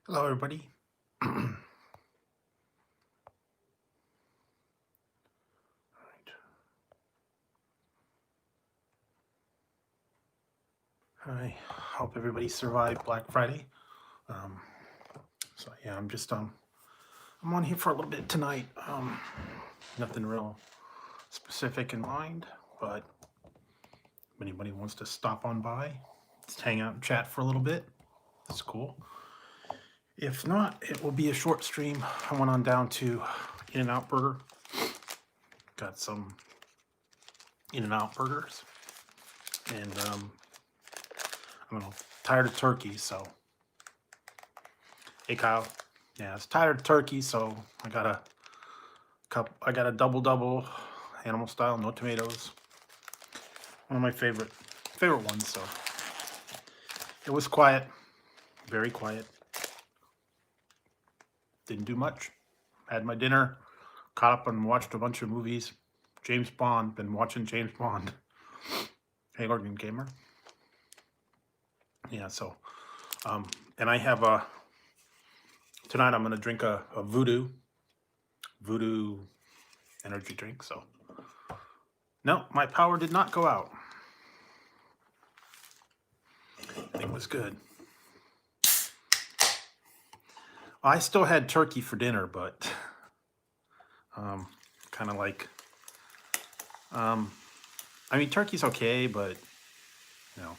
Hello, everybody. All right. I hope everybody survived Black Friday. Um, so yeah, I'm on here for a little bit tonight. Nothing real specific in mind, but if anybody wants to stop on by, just hang out and chat for a little bit. That's cool. If not, it will be a short stream. I went on down to In-N-Out Burger. Got some In-N-Out burgers, and I'm tired of turkey, so hey Kyle. Yeah, I was tired of turkey, so I got a double animal style, no tomatoes. One of my favorite ones, so it was quiet, very quiet. Didn't do much. Had my dinner, caught up and watched a bunch of movies. James Bond, been watching James Bond. Hey Oregon Gamer. Yeah, so and I have tonight I'm gonna drink a voodoo energy drink, so no, my power did not go out. It was good. I still had turkey for dinner, but kind of like, I mean, turkey's okay, but you know,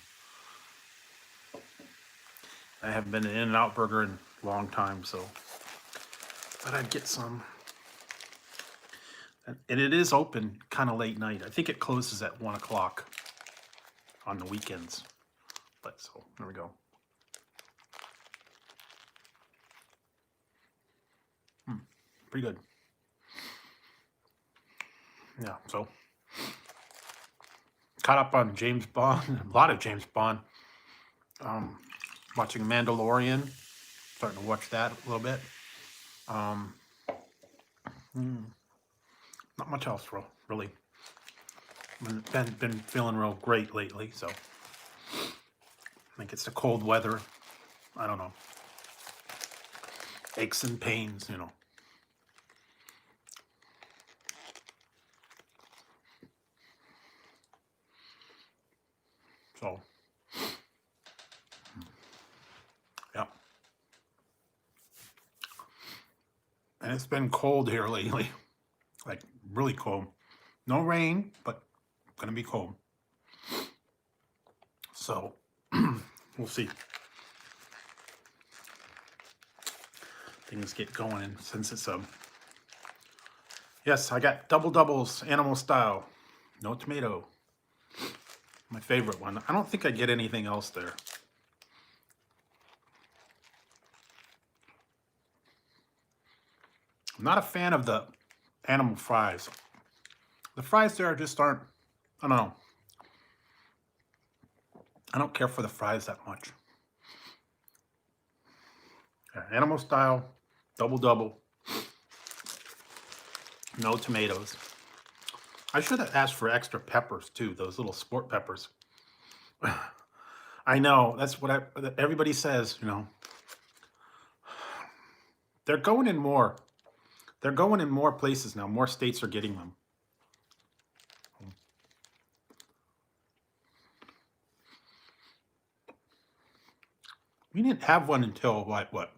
I haven't been to In-N-Out Burger in a long time, so thought I'd get some. And it is open kind of late night. I think it closes at 1 o'clock on the weekends. But so there we go. Pretty good. Yeah, so caught up on James Bond, a lot of James Bond. Watching Mandalorian, starting to watch that a little bit. Not much else, really. Been feeling real great lately, so I think it's the cold weather. I don't know. Aches and pains, you know. So, yeah. And it's been cold here lately, like really cold. No rain, but gonna be cold. So, we'll see. Things get going, and since it's yes, I got doubles, animal style, no tomato. My favorite one. I don't think I get anything else there. I'm not a fan of the animal fries. The fries there just aren't, I don't know. I don't care for the fries that much. Yeah, animal style, double, no tomatoes. I should have asked for extra peppers too, those little sport peppers. I know, that's what everybody says, you know. They're going in more. They're going in more places now. More states are getting them. We didn't have one until what?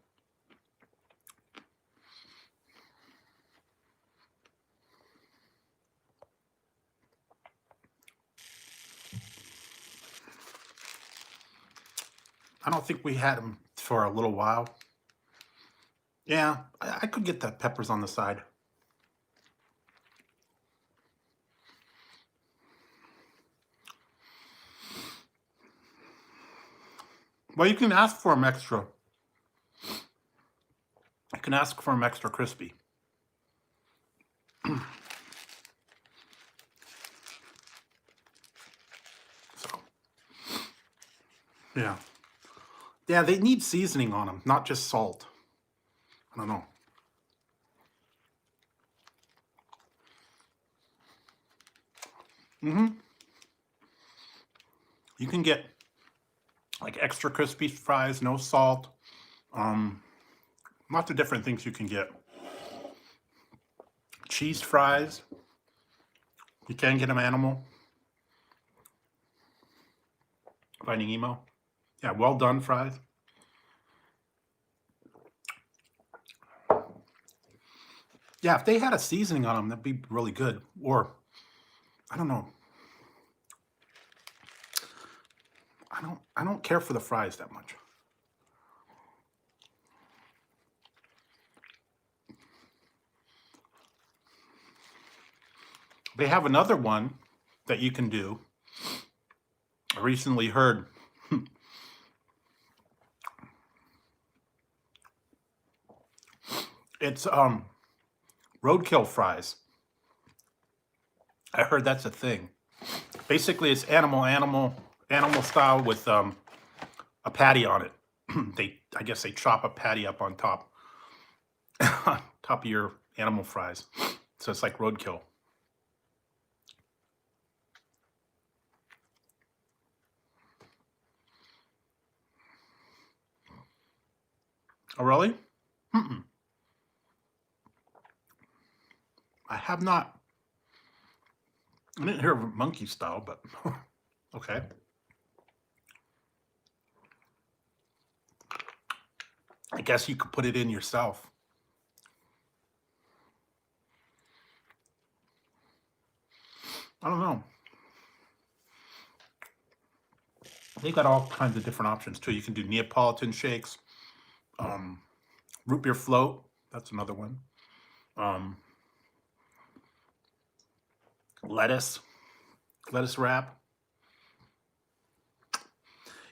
I don't think we had them for a little while. Yeah, I could get the peppers on the side. Well, you can ask for them extra. You can ask for them extra crispy. So, yeah. Yeah, they need seasoning on them, not just salt. I don't know. You can get like extra crispy fries, no salt. Lots of different things you can get. Cheese fries. You can get them animal. Finding Emo. Yeah, well done fries. Yeah, if they had a seasoning on them, that'd be really good. Or, I don't know. I don't care for the fries that much. They have another one that you can do. I recently heard it's roadkill fries. I heard that's a thing. Basically, it's animal style with a patty on it. I guess they chop a patty up on top, on top of your animal fries. So it's like roadkill. Oh, really? Mm-mm. I have not. I didn't hear of monkey style, but okay. I guess you could put it in yourself. I don't know. They got all kinds of different options too. You can do Neapolitan shakes, root beer float. That's another one. Lettuce wrap.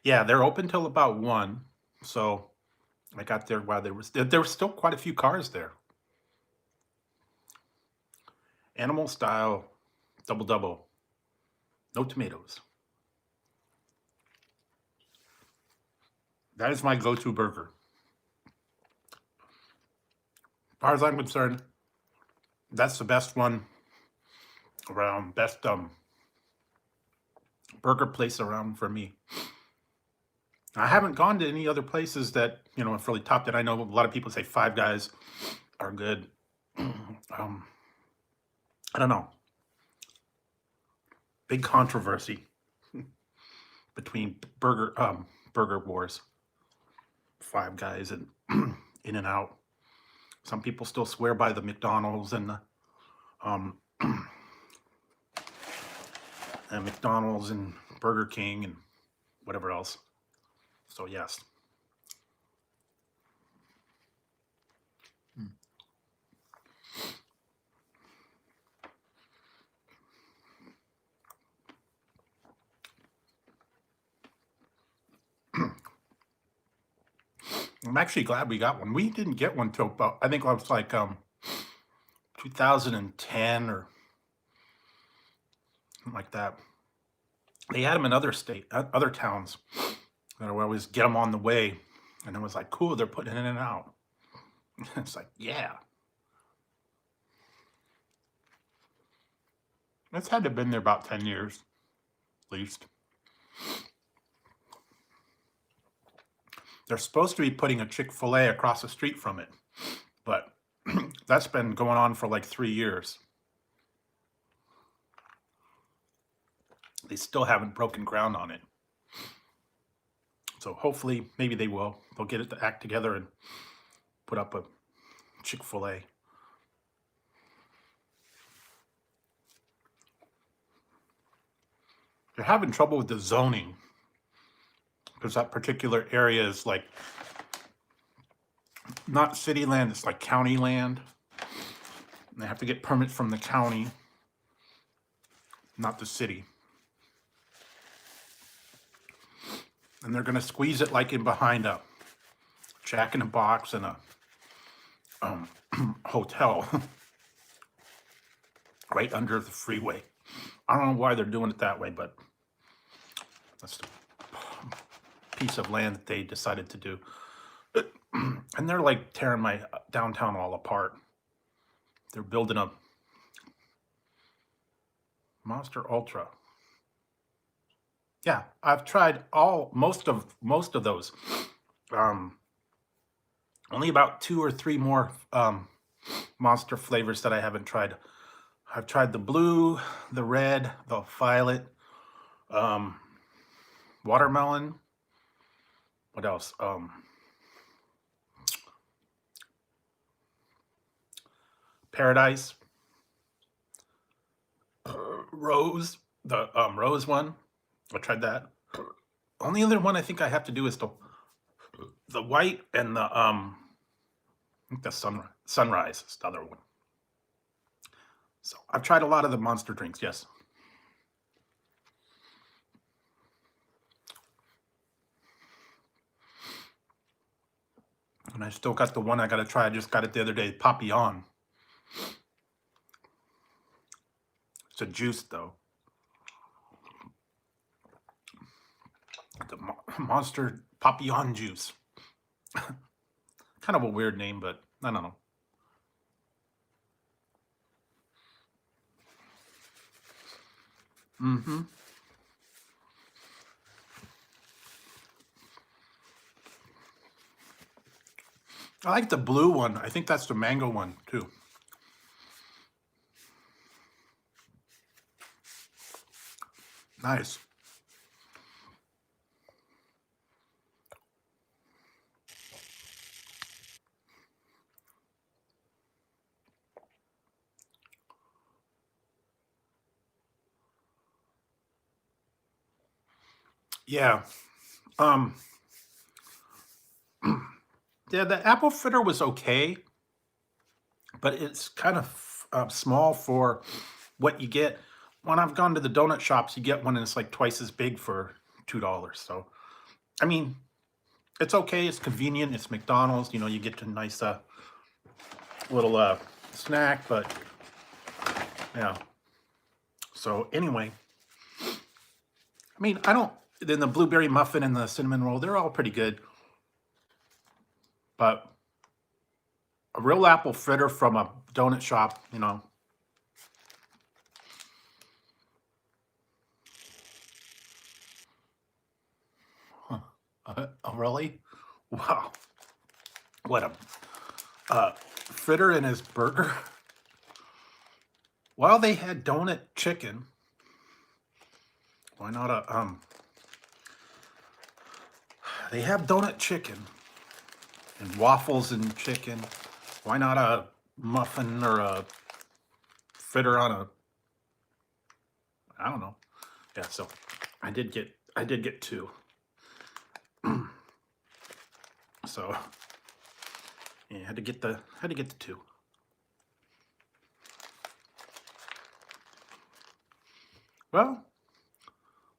Yeah, they're open till about 1. So I got there while there were still quite a few cars there. Animal style double. No tomatoes. That is my go-to burger. As far as I'm concerned, that's the best one around, best burger place around for me. I haven't gone to any other places that, have really topped it. I know a lot of people say Five Guys are good. I don't know. Big controversy between burger wars. Five Guys and In-N-Out. Some people still swear by the McDonald's and the McDonald's and Burger King and whatever else. So yes. I'm actually glad we got one. We didn't get one till about, I think it was like 2010 or something like that. They had them in other towns. And I would always get them on the way. And it was like, cool, they're putting it in and out. It's like, yeah. It's had to have been there about 10 years, at least. They're supposed to be putting a Chick-fil-A across the street from it. But that's been going on for like 3 years. They still haven't broken ground on it. So hopefully, maybe they will. They'll get it to act together and put up a Chick-fil-A. They're having trouble with the zoning because that particular area is like not city land, it's like county land. And they have to get permits from the county, not the city. And they're going to squeeze it like in behind a Jack in the Box and a hotel right under the freeway. I don't know why they're doing it that way, but that's the piece of land that they decided to do. And they're like tearing my downtown all apart. They're building a Monster Ultra. Yeah, I've tried most of those. Only about 2 or 3 more monster flavors that I haven't tried. I've tried the blue, the red, the violet, um, watermelon. What else? Paradise, rose, the rose one. I tried that. Only other one I think I have to do is the white and I think the sunrise is the other one. So I've tried a lot of the monster drinks, yes. And I still got the one I got to try. I just got it the other day, Papillon. It's a juice, though. The Monster Papillon juice. Kind of a weird name, but I don't know. Mm-hmm. I like the blue one. I think that's the mango one, too. Nice. Yeah. Um, yeah, the apple fritter was okay, but it's kind of small for what you get. When I've gone to the donut shops, you get one and it's like twice as big for $2. So, I mean, it's okay. It's convenient. It's McDonald's. You know, you get a nice little snack, but yeah. So anyway, I mean, I don't. Then the blueberry muffin and the cinnamon roll, they're all pretty good. But a real apple fritter from a donut shop, you know. Huh. Oh, really? Wow. What a fritter in his burger. While they had donut chicken, why not they have donut chicken and waffles and chicken. Why not a muffin or a fritter on a, I don't know. Yeah, so I did get two. So yeah, had to get the two. Well,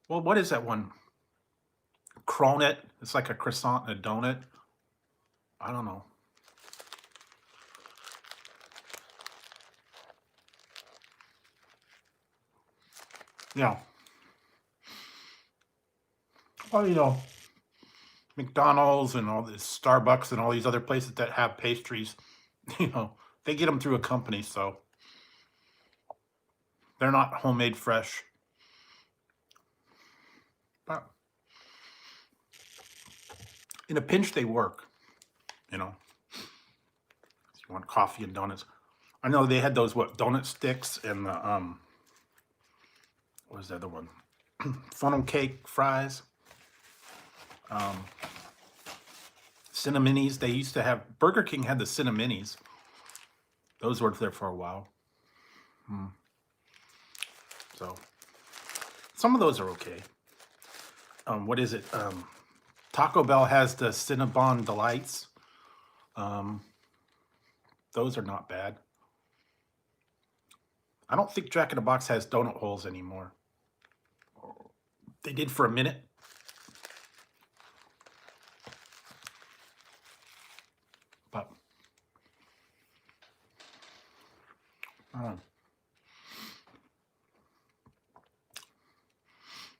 what is that one? Cronut. It's like a croissant and a donut. I don't know. Yeah. Well, you know, McDonald's and all this Starbucks and all these other places that have pastries, you know, they get them through a company, so they're not homemade fresh. But in a pinch, they work. You know, if you want coffee and donuts. I know they had those donut sticks and the what was the other one? Funnel cake fries. Cinnaminis. They used to have Burger King had the Cinnaminis. Those were there for a while. So some of those are okay. What is it? Taco Bell has the Cinnabon Delights. Those are not bad. I don't think Jack in the Box has donut holes anymore. They did for a minute.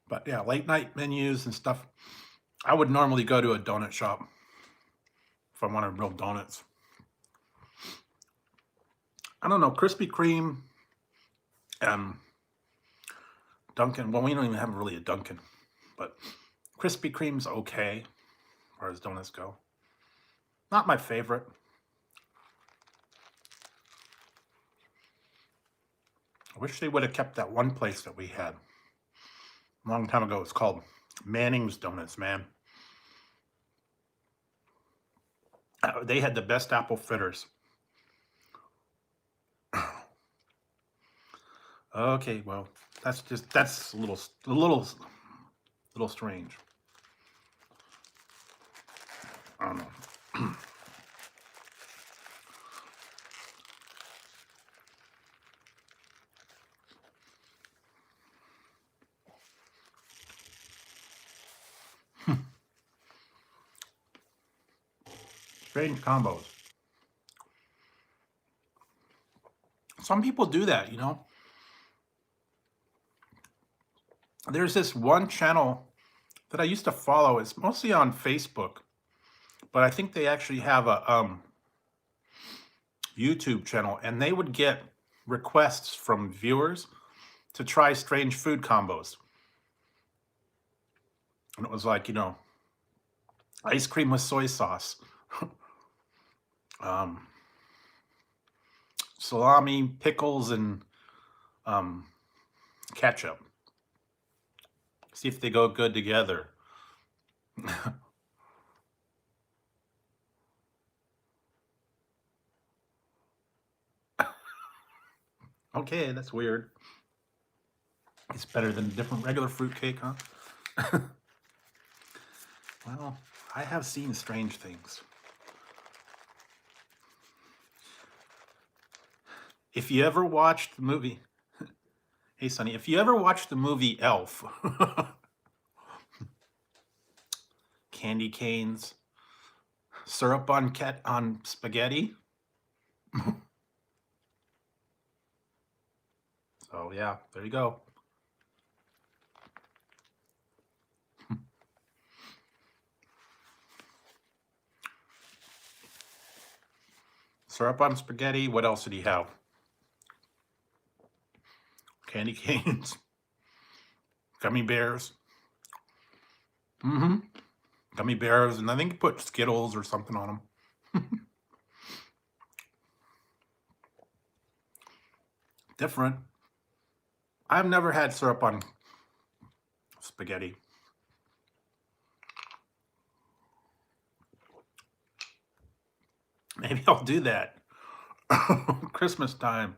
But yeah, late night menus and stuff. I would normally go to a donut shop if I wanted real donuts. I don't know, Krispy Kreme, Dunkin'. Well, we don't even have really a Dunkin', but Krispy Kreme's okay as far as donuts go. Not my favorite. I wish they would have kept that one place that we had a long time ago. It's called Manning's Donuts, man. They had the best apple fritters. Okay, well, that's a little strange. I don't know. Strange combos. Some people do that, you know. There's this one channel that I used to follow. It's mostly on Facebook, but I think they actually have a YouTube channel, and they would get requests from viewers to try strange food combos. And it was like, you know, ice cream with soy sauce, salami, pickles, and ketchup. See if they go good together. Okay, that's weird. It's better than a different regular fruitcake, huh? Well, I have seen strange things. If you ever watched the movie, hey Sonny, if you ever watched the movie Elf, candy canes, syrup on spaghetti. So yeah, there you go. Syrup on spaghetti. What else did he have? Candy canes, gummy bears. Gummy bears, and I think he put Skittles or something on them. Different. I've never had syrup on spaghetti. Maybe I'll do that. Christmas time.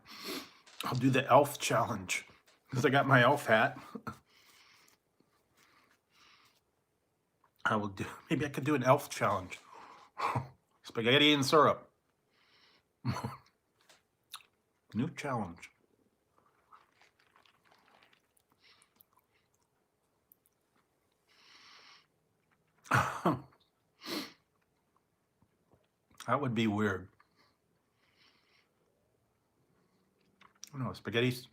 I'll do the elf challenge because I got my elf hat. I will do. Maybe I could do an elf challenge. Spaghetti and syrup. New challenge. That would be weird. No, spaghetti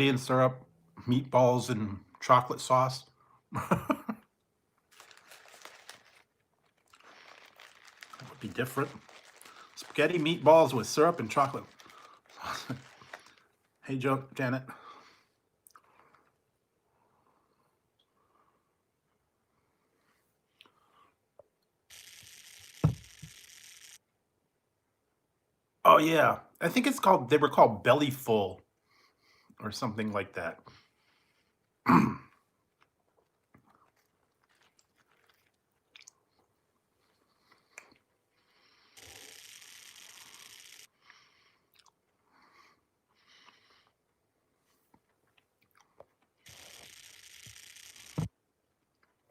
and syrup, meatballs and chocolate sauce. That would be different. Spaghetti, meatballs with syrup and chocolate. Hey, Janet. Oh yeah, I think it's called. They were called Belly Full, or something like that.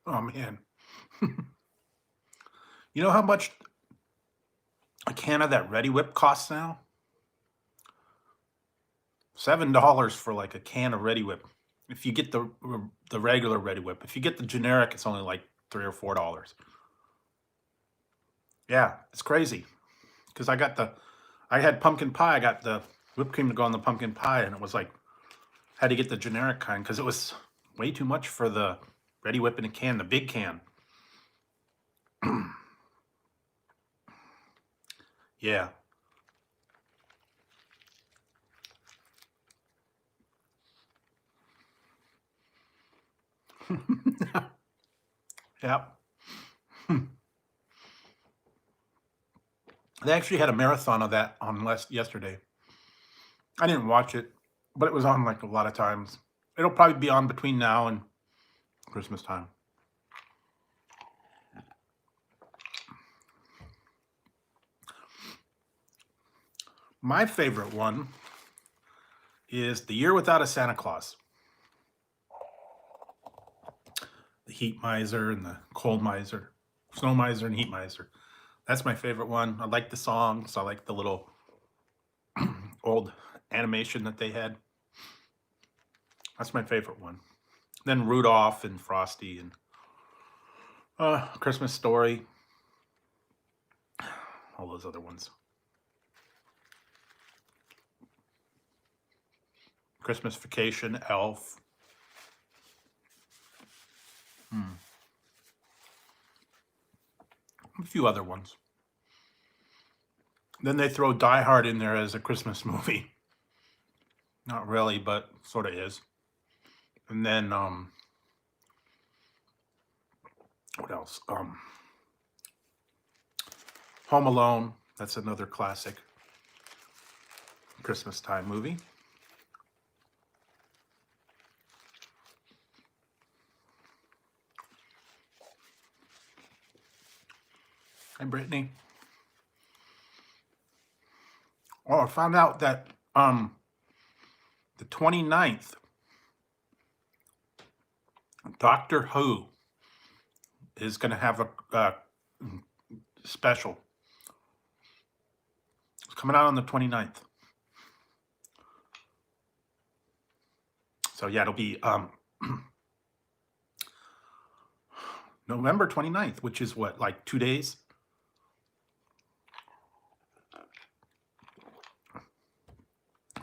Oh man, you know how much a can of that Ready Whip costs now? $7 for like a can of Ready Whip. If you get the regular Ready Whip, if you get the generic, it's only like $3 or $4. Yeah, it's crazy. Because I had pumpkin pie. I got the whipped cream to go on the pumpkin pie, and it was like, had to get the generic kind because it was way too much for the Ready Whip in a can, the big can. Yeah. Yep. They actually had a marathon of that on yesterday. I didn't watch it, but it was on like a lot of times. It'll probably be on between now and Christmas time. My favorite one is The Year Without a Santa Claus. The Heat Miser and the Cold Miser, Snow Miser and Heat Miser. That's my favorite one. I like the songs. I like the little old animation that they had. That's my favorite one. Then Rudolph and Frosty and Christmas Story. All those other ones. Christmas Vacation, Elf. A few other ones. Then they throw Die Hard in there as a Christmas movie. Not really, but sort of is. And then, what else? Home Alone. That's another classic Christmas time movie. Hi, Brittany. Oh, I found out that the 29th, Doctor Who is going to have a special. It's coming out on the 29th. So yeah, it'll be November 29th, which is what, like 2 days?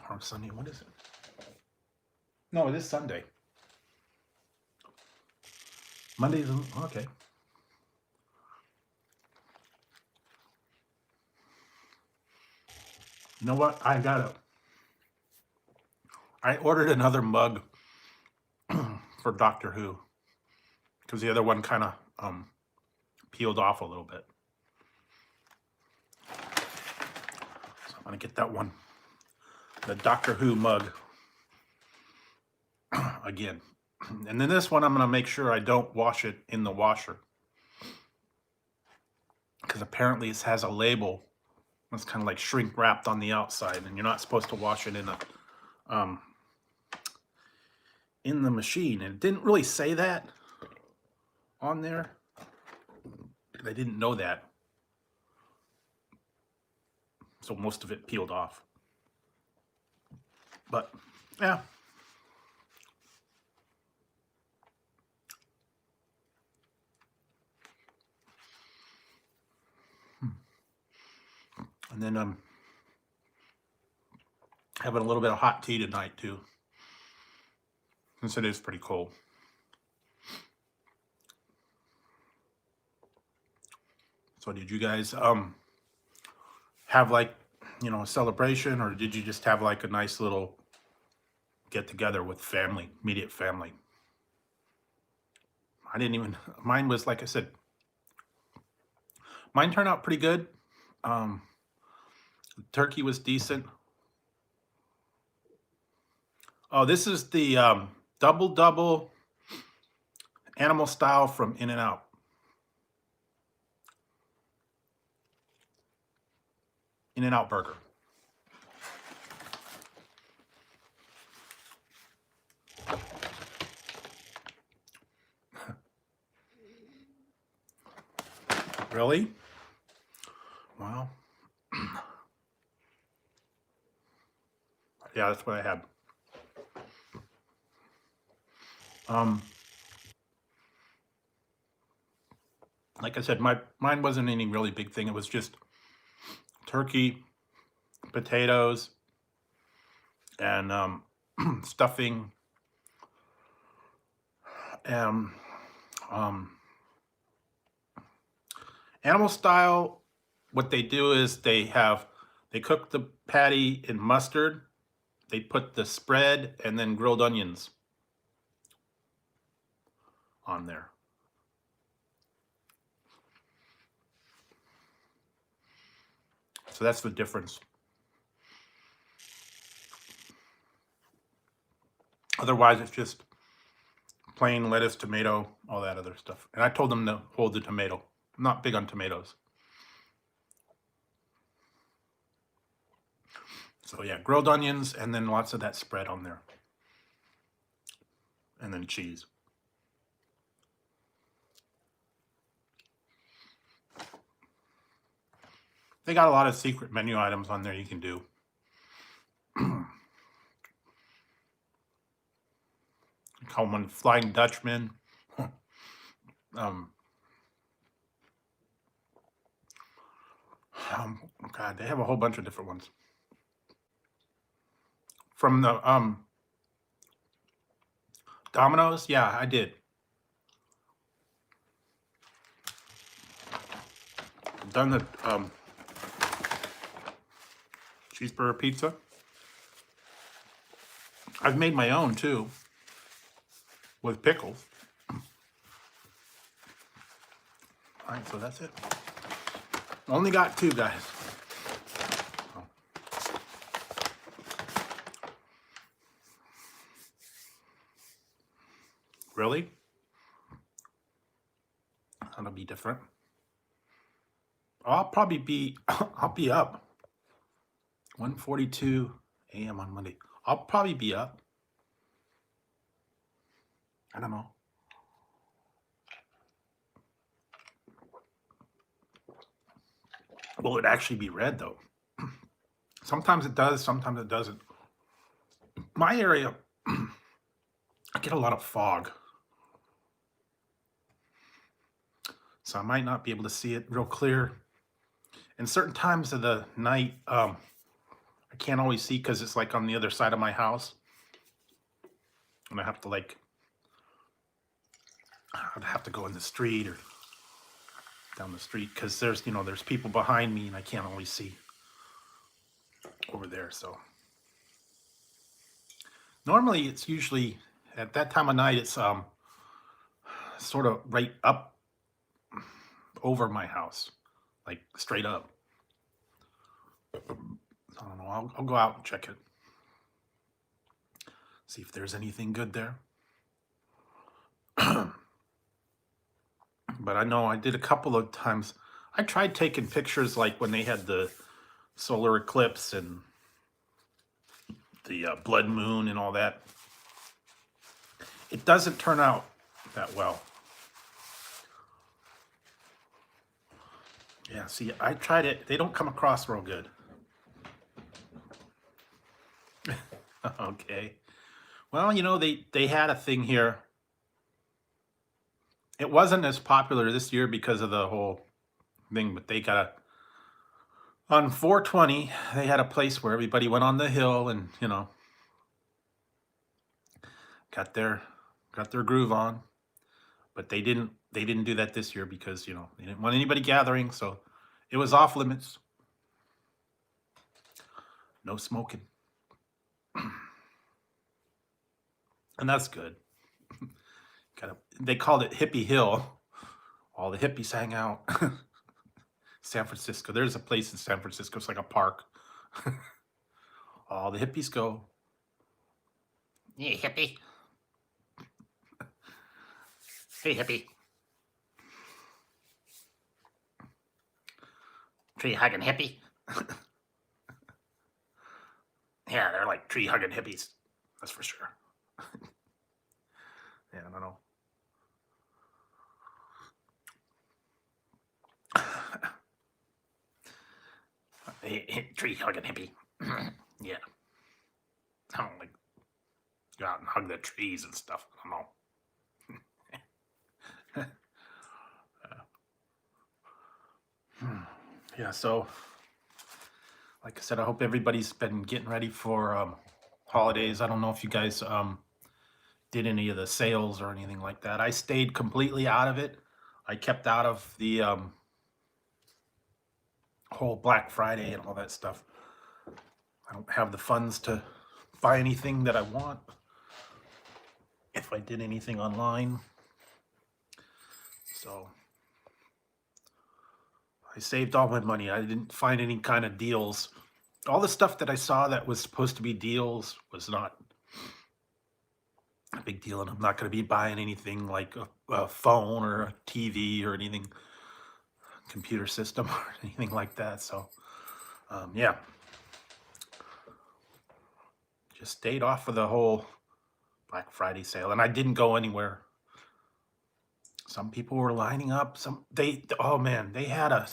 Or Sunday, what is it? No, it is Sunday. Monday is, okay. You know what? I ordered another mug for Doctor Who because the other one kind of peeled off a little bit. So I'm going to get that one, the Doctor Who mug again. And then this one, I'm going to make sure I don't wash it in the washer because apparently it has a label. It's kind of like shrink wrapped on the outside, and you're not supposed to wash it in the machine. And it didn't really say that on there. I didn't know that. So most of it peeled off. But yeah. And then I'm having a little bit of hot tea tonight too, since it is pretty cold. So did you guys have like, you know, a celebration, or did you just have like a nice little get together with family, immediate family? I didn't even, mine was, like I said, mine turned out pretty good. Turkey was decent. Oh, this is the double animal style from In-N-Out. In-N-Out burger. Really? Wow. Yeah, that's what I had. Like I said, mine wasn't any really big thing. It was just turkey, potatoes, and stuffing, and animal style. What they do is they cook the patty in mustard. They put the spread and then grilled onions on there. So that's the difference. Otherwise, it's just plain lettuce, tomato, all that other stuff. And I told them to hold the tomato. I'm not big on tomatoes. So yeah, grilled onions and then lots of that spread on there. And then cheese. They got a lot of secret menu items on there you can do. I call one Flying Dutchman. God, they have a whole bunch of different ones. From the Domino's, yeah, I did. I've done the cheeseburger pizza. I've made my own too, with pickles. All right, so that's it. Only got 2, guys. Really? That'll be different. I'll probably be, I'll be up. 1:42 a.m. on Monday. I'll probably be up. I don't know. Will it actually be red though? Sometimes it does, sometimes it doesn't. My area, I get a lot of fog. So I might not be able to see it real clear. And certain times of the night, I can't always see because it's like on the other side of my house. And I have to like, I'd have to go in the street or down the street because there's, you know, there's people behind me and I can't always see over there. So normally it's usually at that time of night, it's sort of right up over my house, like straight up. I don't know. I'll go out and check it. See if there's anything good there. But I know I did a couple of times. I tried taking pictures like when they had the solar eclipse and the blood moon and all that. It doesn't turn out that well. Yeah, see, I tried it. They don't come across real good. Okay. Well, you know, they had a thing here. It wasn't as popular this year because of the whole thing, but they got on 420, they had a place where everybody went on the hill and, you know, got their groove on. But they didn't do that this year because, you know, they didn't want anybody gathering, so it was off limits. No smoking. And that's good. They called it Hippie Hill. All the hippies hang out. San Francisco. There's a place in San Francisco. It's like a park. All the hippies go. Hey, hippie. Hey, hippie. Tree hugging hippie. Yeah, they're like tree hugging hippies. That's for sure. Yeah, I don't know. Tree hugging hippie. Yeah. I don't like go out and hug the trees and stuff. I don't know. Yeah, so like I said, I hope everybody's been getting ready for holidays. I don't know if you guys did any of the sales or anything like that. I stayed completely out of it. I kept out of the whole Black Friday and all that stuff. I don't have the funds to buy anything that I want if I did anything online. So I saved all my money. I didn't find any kind of deals. All the stuff that I saw that was supposed to be deals was not a big deal, and I'm not going to be buying anything like a phone or a TV or anything, computer system or anything like that. So, yeah, just stayed off of the whole Black Friday sale, and I didn't go anywhere. Some people were lining up. Oh man, they had a,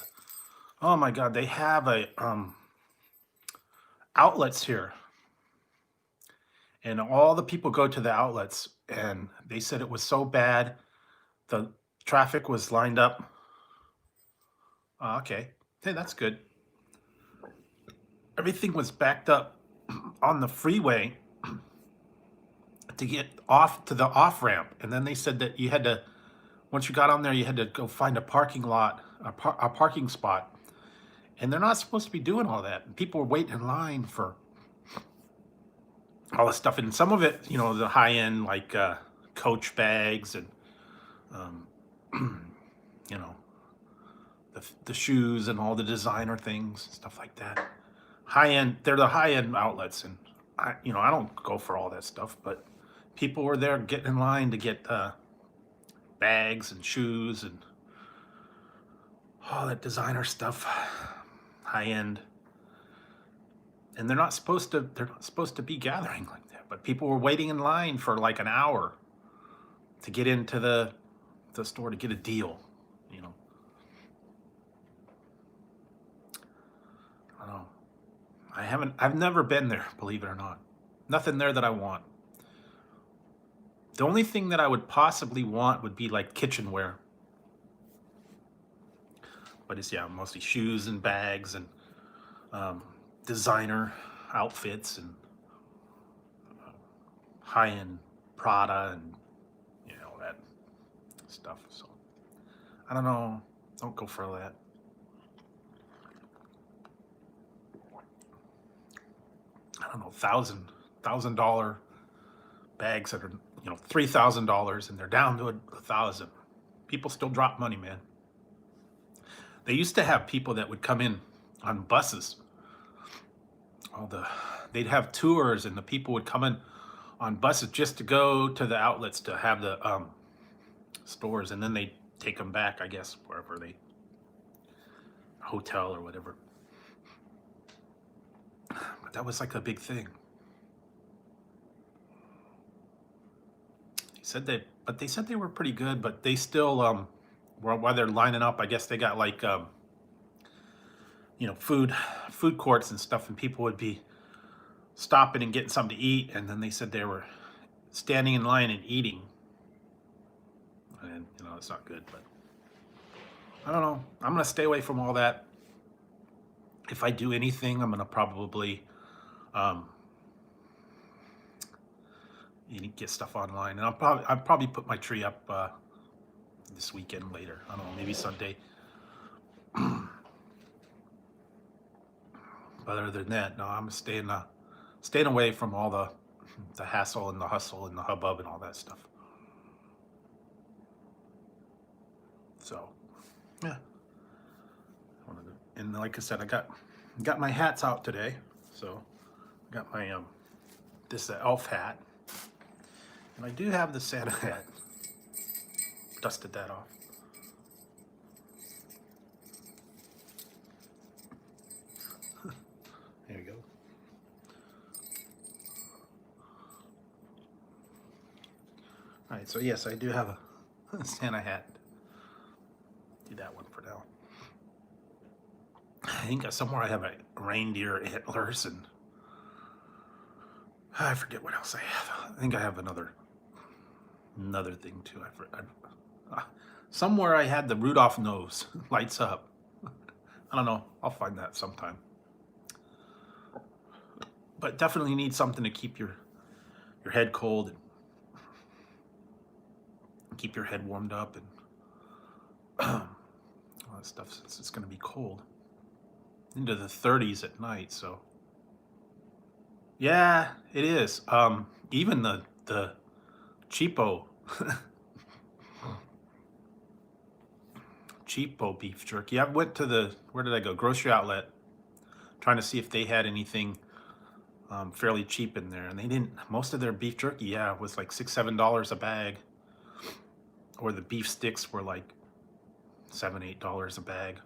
oh my God, they have a outlets here, and all the people go to the outlets, and they said it was so bad, the traffic was lined up. Okay, hey, that's good. Everything was backed up on the freeway to get off to the off ramp, and then they said that you had to, once you got on there, you had to go find a parking lot, a parking spot, and they're not supposed to be doing all that. And people were waiting in line for all this stuff, and some of it, you know, the high end like Coach bags and you know, the shoes and all the designer things, stuff like that. High end, they're the high end outlets, and I don't go for all that stuff, but people were there getting in line to get bags and shoes and all that designer stuff, high end. And they're not supposed to be gathering like that, but people were waiting in line for like an hour to get into the store to get a deal, you know. I don't know. I've never been there, believe it or not. Nothing there that I want. The only thing that I would possibly want would be like kitchenware. But it's, yeah, mostly shoes and bags and designer outfits and high-end Prada and, you know, that stuff. So I don't know. Don't go for that. I don't know, $1,000 bags that are, you know, $3,000, and they're down to $1,000. People still drop money, man. They used to have people that would come in on buses. They'd have tours, and the people would come in on buses just to go to the outlets to have the stores, and then they take them back, I guess, wherever hotel or whatever. But that was like a big thing. They said they were pretty good, but they still while they're lining up, I guess they got like you know, food courts and stuff, and people would be stopping and getting something to eat, and then they said they were standing in line and eating, and you know, it's not good. But I don't know, I'm gonna stay away from all that. If I do anything, I'm gonna probably get stuff online, and I'll probably put my tree up this weekend later. I don't know, maybe Sunday. But other than that, no, I'm staying away from all the hassle and the hustle and the hubbub and all that stuff. So, yeah. And like I said, I got my hats out today. So, I got my this elf hat, and I do have the Santa hat. Dusted that off. There you go. All right, so yes, I do have a Santa hat. Do that one for now. I think somewhere I have a reindeer antlers, and I forget what else I have. I think I have another thing too. Somewhere I had the Rudolph nose, lights up. I don't know. I'll find that sometime. But definitely need something to keep your head cold and keep your head warmed up and all that stuff, since it's going to be cold into the 30s at night. So yeah, it is. Even the cheapo cheapo beef jerky. I went to the, where did I go? Grocery outlet, trying to see if they had anything fairly cheap in there, and they didn't. Most of their beef jerky, yeah, was like $6, $7 a bag, or the beef sticks were like $7, $8 a bag.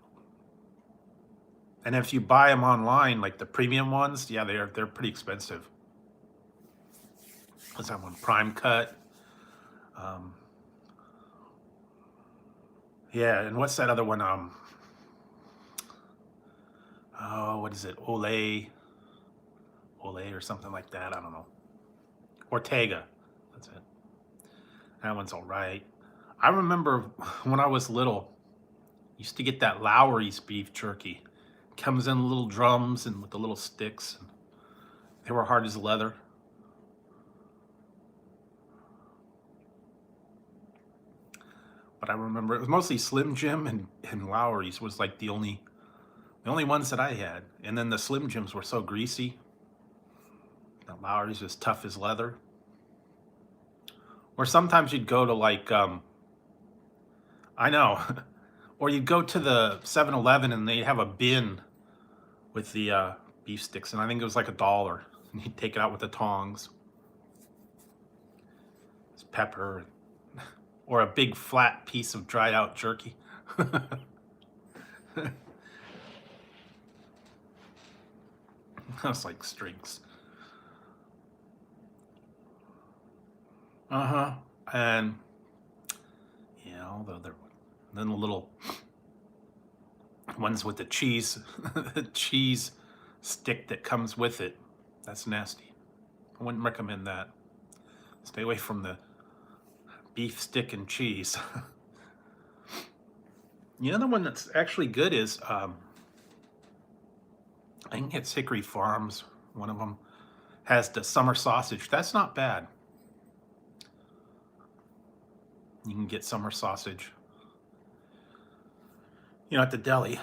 And if you buy them online, like the premium ones, yeah, they're pretty expensive. What's that one? Prime cut. Yeah, and what's that other one? Oh, what is it? Olay or something like that. I don't know. Ortega. That's it. That one's all right. I remember when I was little, used to get that Lowry's beef jerky. Comes in little drums and with the little sticks. And they were hard as leather. But I remember it was mostly Slim Jim and Lowry's was like the only ones that I had. And then the Slim Jims were so greasy. The Lowry's was tough as leather. Or sometimes you'd go to like, I know, or you'd go to the 7-Eleven and they'd have a bin with the beef sticks, and I think it was like $1. And you'd take it out with the tongs. It's pepper, or a big flat piece of dried out jerky. That's like strings. And yeah, although they're then the little ones with the cheese, the cheese stick that comes with it. That's nasty. I wouldn't recommend that. Stay away from the beef stick and cheese. The other one that's actually good is I think it's Hickory Farms. One of them has the summer sausage. That's not bad. You can get summer sausage, at the deli.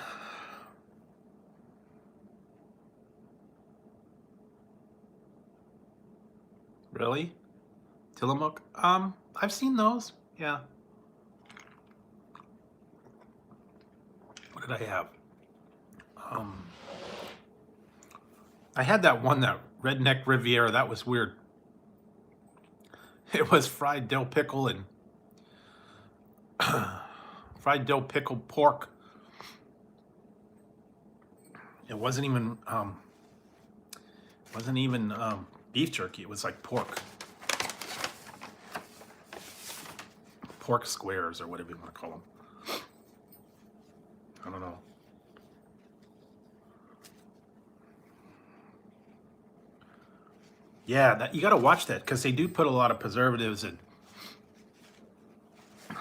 Really? Tillamook? I've seen those. Yeah. What did I have? I had that one, that Redneck Riviera. That was weird. It was fried dill pickle and fried dill pickle pork. It wasn't even beef jerky. It was like pork squares or whatever you want to call them. I don't know. Yeah, you got to watch that because they do put a lot of preservatives and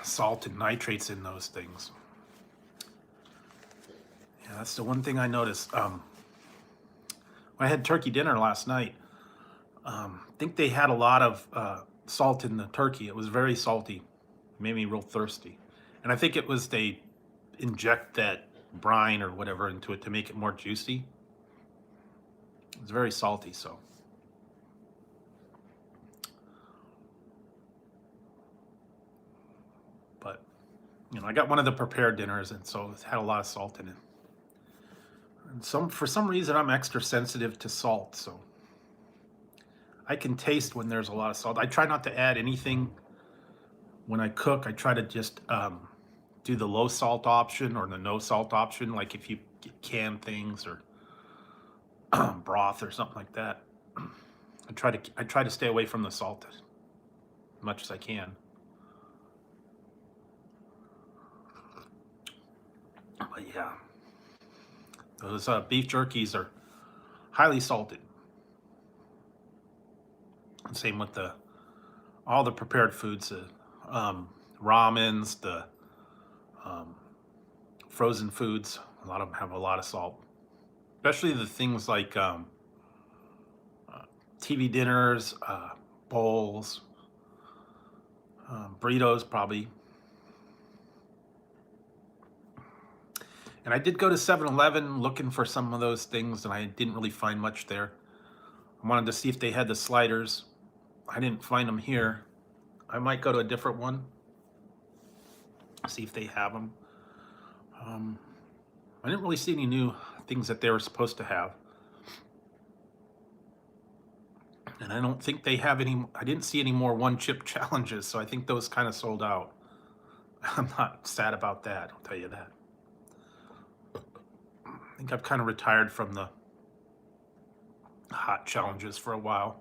salt and nitrates in those things. Yeah, that's the one thing I noticed. When I had turkey dinner last night, I think they had a lot of salt in the turkey. It was very salty. It made me real thirsty. And I think it was they inject that brine or whatever into it to make it more juicy. It was very salty, so. But, I got one of the prepared dinners, and so it had a lot of salt in it. And for some reason, I'm extra sensitive to salt, so I can taste when there's a lot of salt. I try not to add anything when I cook. I try to just do the low salt option or the no salt option, like if you get canned things or broth or something like that. I try to stay away from the salt as much as I can. But yeah, those beef jerkies are highly salted. Same with all the prepared foods, ramens, the frozen foods. A lot of them have a lot of salt, especially the things like TV dinners, bowls, burritos probably. And I did go to 7-Eleven looking for some of those things, and I didn't really find much there. I wanted to see if they had the sliders. I didn't find them here. I might go to a different one, see if they have them. I didn't really see any new things that they were supposed to have. And I don't think they have any, I didn't see any more one chip challenges, so I think those kind of sold out. I'm not sad about that, I'll tell you that. I think I've kind of retired from the hot challenges for a while.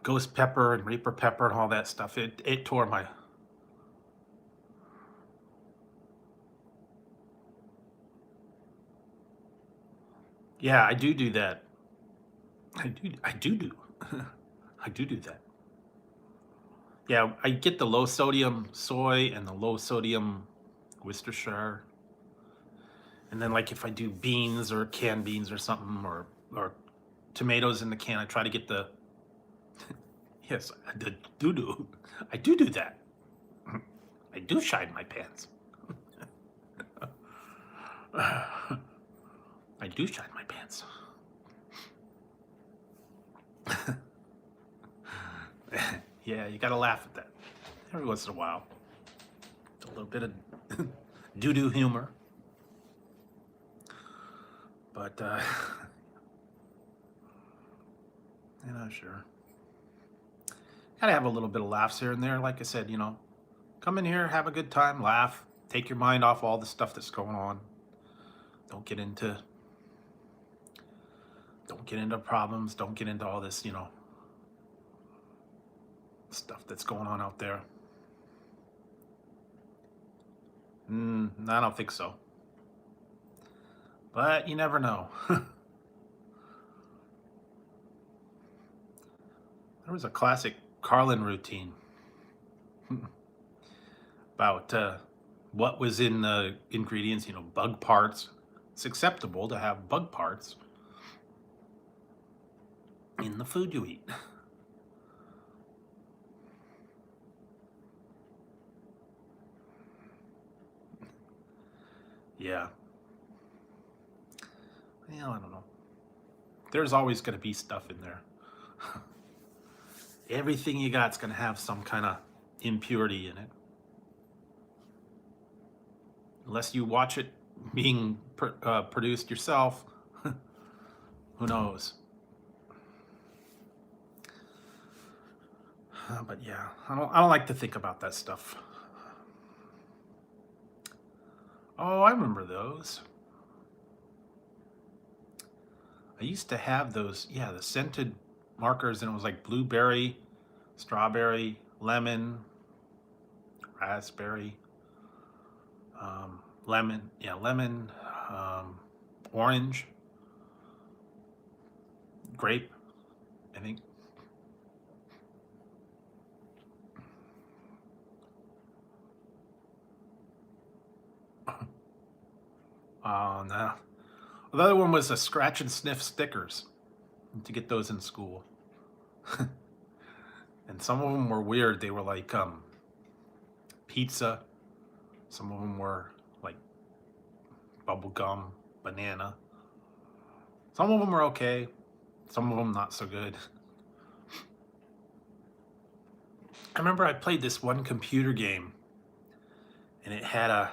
Ghost pepper and Reaper pepper and all that stuff, it tore my... Yeah, I do that. I do I do that. Yeah, I get the low sodium soy and the low sodium Worcestershire. And then like if I do beans or canned beans or something, or tomatoes in the can, I try to get the... Yes, I do. I do that. I do shine my pants. I do shine my pants. Yeah, you gotta laugh at that every once in a while. It's a little bit of doo-doo humor. But, you know, sure. Gotta have a little bit of laughs here and there. Like I said, you know, come in here, have a good time, laugh, take your mind off all the stuff that's going on. Don't get into problems. Don't get into all this, you know, stuff that's going on out there. I don't think so. But you never know. There was a classic Carlin routine about what was in the ingredients, you know, bug parts. It's acceptable to have bug parts in the food you eat. Yeah. Well, I don't know. There's always going to be stuff in there. Everything you got's going to have some kind of impurity in it. Unless you watch it being produced yourself, who knows? But yeah, I don't like to think about that stuff. Oh, I remember those. I used to have those, yeah, the scented markers, and it was like blueberry, strawberry, lemon, raspberry, lemon, orange, grape, I think. Oh, no. The other one was a scratch and sniff stickers, to get those in school. And some of them were weird. They were like pizza. Some of them were like bubble gum, banana. Some of them were okay. Some of them not so good. I remember I played this one computer game, and it had a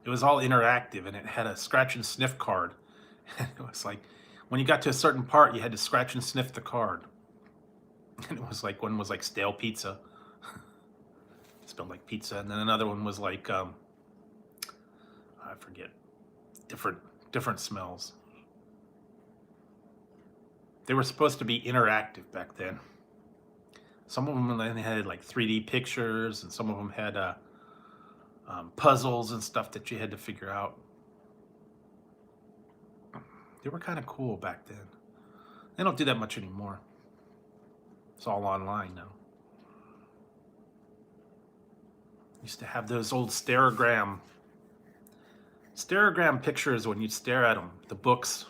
it was all interactive, and it had a scratch and sniff card. And it was like, when you got to a certain part, you had to scratch and sniff the card. And it was like, one was like stale pizza. It smelled like pizza. And then another one was like, I forget, different smells. They were supposed to be interactive back then. Some of them had like 3D pictures, and some of them had puzzles and stuff that you had to figure out. They were kind of cool back then. They don't do that much anymore. It's all online now. Used to have those old stereogram pictures when you'd stare at them, the books.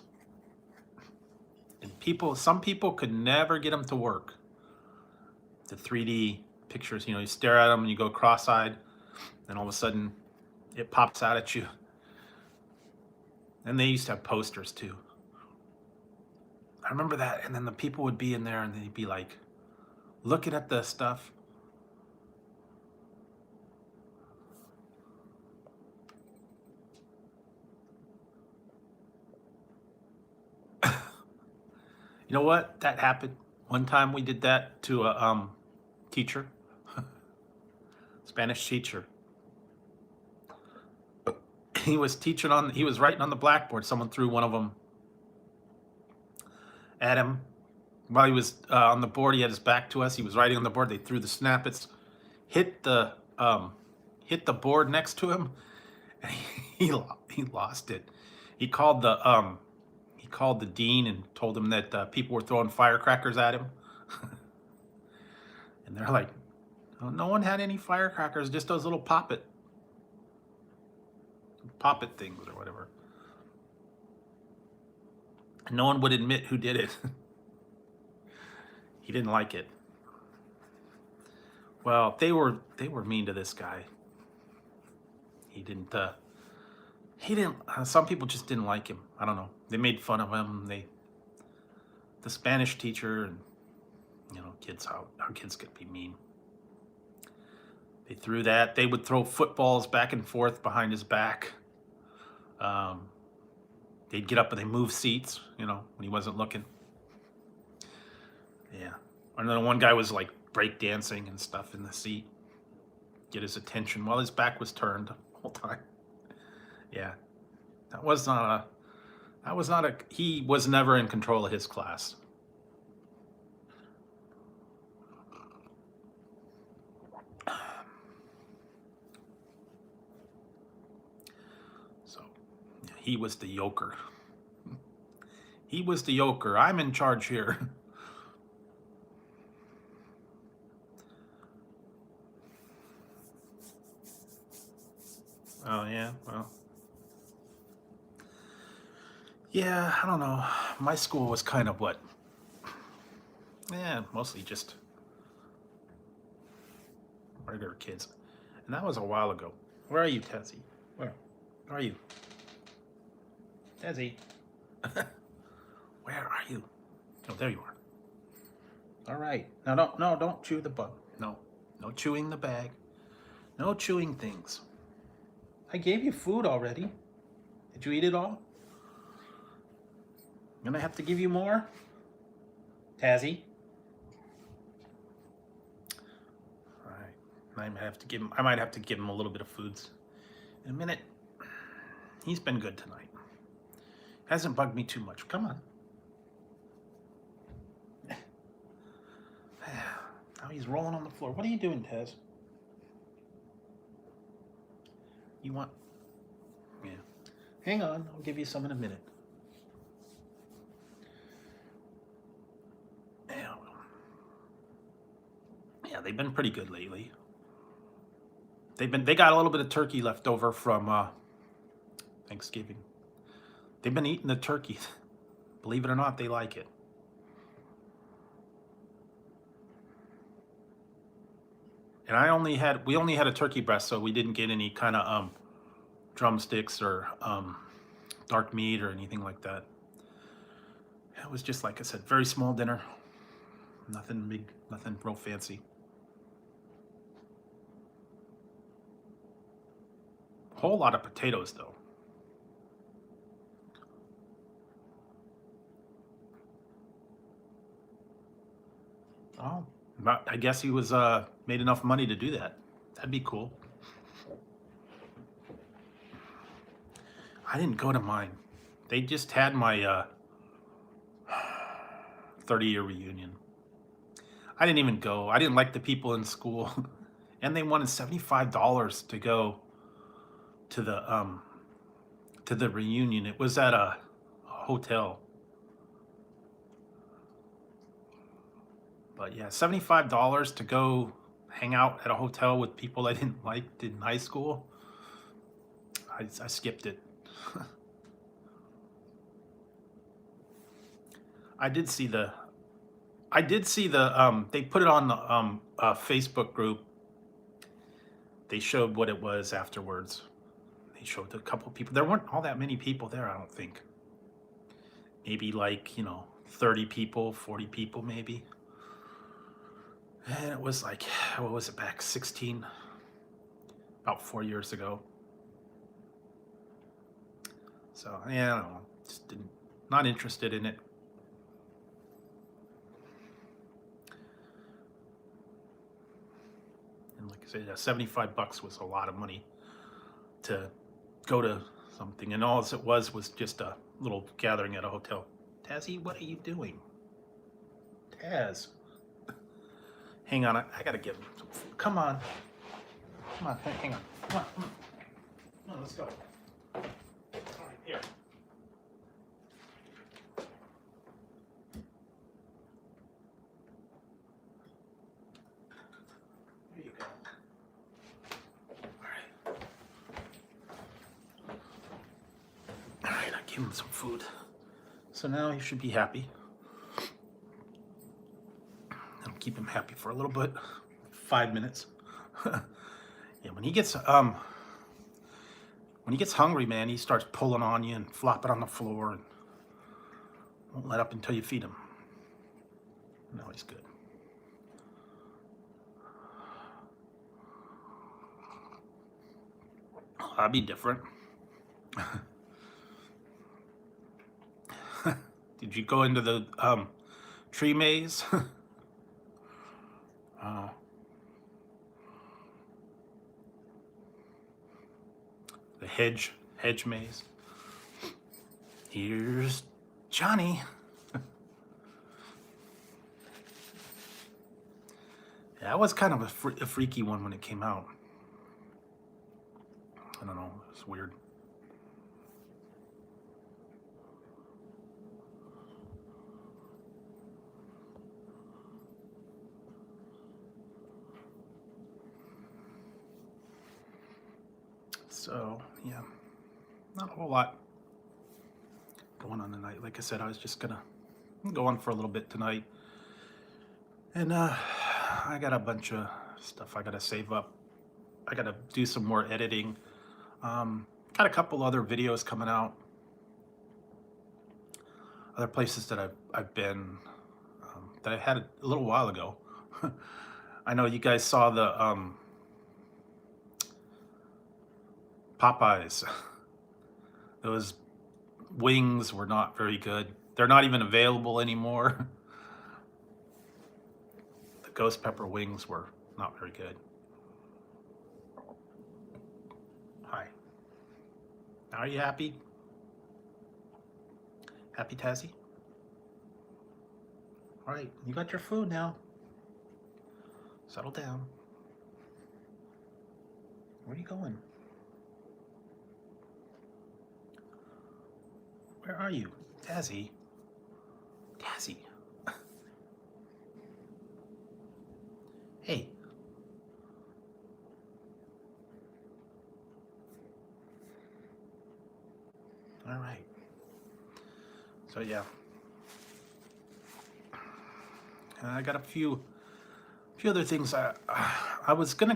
And some people could never get them to work. The 3D pictures, you know, you stare at them and you go cross-eyed, and all of a sudden it pops out at you. And they used to have posters too. I remember that, and then the people would be in there and they'd be like looking at the stuff. You know what? That happened. One time we did that to a teacher, Spanish teacher. He was he was writing on the blackboard. Someone threw one of them at him. While he was on the board, he had his back to us. He was writing on the board. They threw the snappets, hit the board next to him, and he lost it. He called the dean and told him that people were throwing firecrackers at him. And they're like, oh, no one had any firecrackers, just those little poppet things or whatever. And no one would admit who did it. He didn't like it. Well, they were mean to this guy. He didn't. Some people just didn't like him. I don't know. They made fun of him. The Spanish teacher, and kids, how kids could be mean. They threw that. They would throw footballs back and forth behind his back. They'd get up and they move seats, when he wasn't looking. Yeah. And then one guy was like break dancing and stuff in the seat, get his attention while his back was turned the whole time. Yeah. He was never in control of his class. So, he was the yoker. He was the yoker. I'm in charge here. Oh, yeah, well. Yeah, I don't know. My school was kind of what? Yeah, mostly just regular kids. And that was a while ago. Where are you, Tessie? Where are you? Tessie. Where are you? Oh, there you are. All right. Now, don't chew the bug. No chewing the bag. No chewing things. I gave you food already. Did you eat it all? I'm gonna have to give you more? Tazzy? All right. I might have to give him a little bit of foods in a minute. He's been good tonight. Hasn't bugged me too much. Come on. Now he's rolling on the floor. What are you doing, Taz? You want? Yeah. Hang on. I'll give you some in a minute. Yeah, they've been pretty good lately. They got a little bit of turkey left over from Thanksgiving. They've been eating the turkey. Believe it or not, they like it. And we only had a turkey breast, so we didn't get any kind of drumsticks or dark meat or anything like that. It was just, like I said, very small dinner. Nothing big, nothing real fancy. Whole lot of potatoes, though. Oh, I guess he was made enough money to do that. That'd be cool. I didn't go to mine. They just had my 30-year reunion. I didn't even go. I didn't like the people in school, and they wanted $75 to go to the reunion. It was at a hotel. But yeah, $75 to go hang out at a hotel with people I didn't like in high school. I skipped it. I did see the they put it on the Facebook group. They showed what it was afterwards. They showed a couple people. There weren't all that many people there, I don't think. Maybe like, 30 people, 40 people maybe. And it was like, what was it, back about 4 years ago. So, yeah, I don't know. Just not interested in it. And like I said, $75 was a lot of money to go to something, and all it was just a little gathering at a hotel. Tazzy, what are you doing? Taz, hang on, I gotta give him some food. Come on, hang on, come on, let's go. All right, here. Here you go. All right, I gave him some food. So now he should be happy. I'll keep him happy for a little bit, 5 minutes. Yeah, when he gets hungry, man, he starts pulling on you and flopping on the floor and won't let up until you feed him. No, he's good. I'll be different. Did you go into the tree maze? The hedge maze. Here's Johnny. Yeah, that was kind of a freaky one when it came out. I don't know, it's weird. So, yeah, not a whole lot going on tonight. Like I said, I was just gonna go on for a little bit tonight. And I got a bunch of stuff I gotta save up. I gotta do some more editing. Got a couple other videos coming out. Other places that I've been, that I had a little while ago. I know you guys saw the Popeyes. Those wings were not very good. They're not even available anymore. The ghost pepper wings were not very good. Hi. Are you happy? Happy, Tazzy? All right, you got your food now. Settle down. Where are you going? Where are you? Tazzy? Tazzy? Hey. All right. So yeah. I got a few other things. I was gonna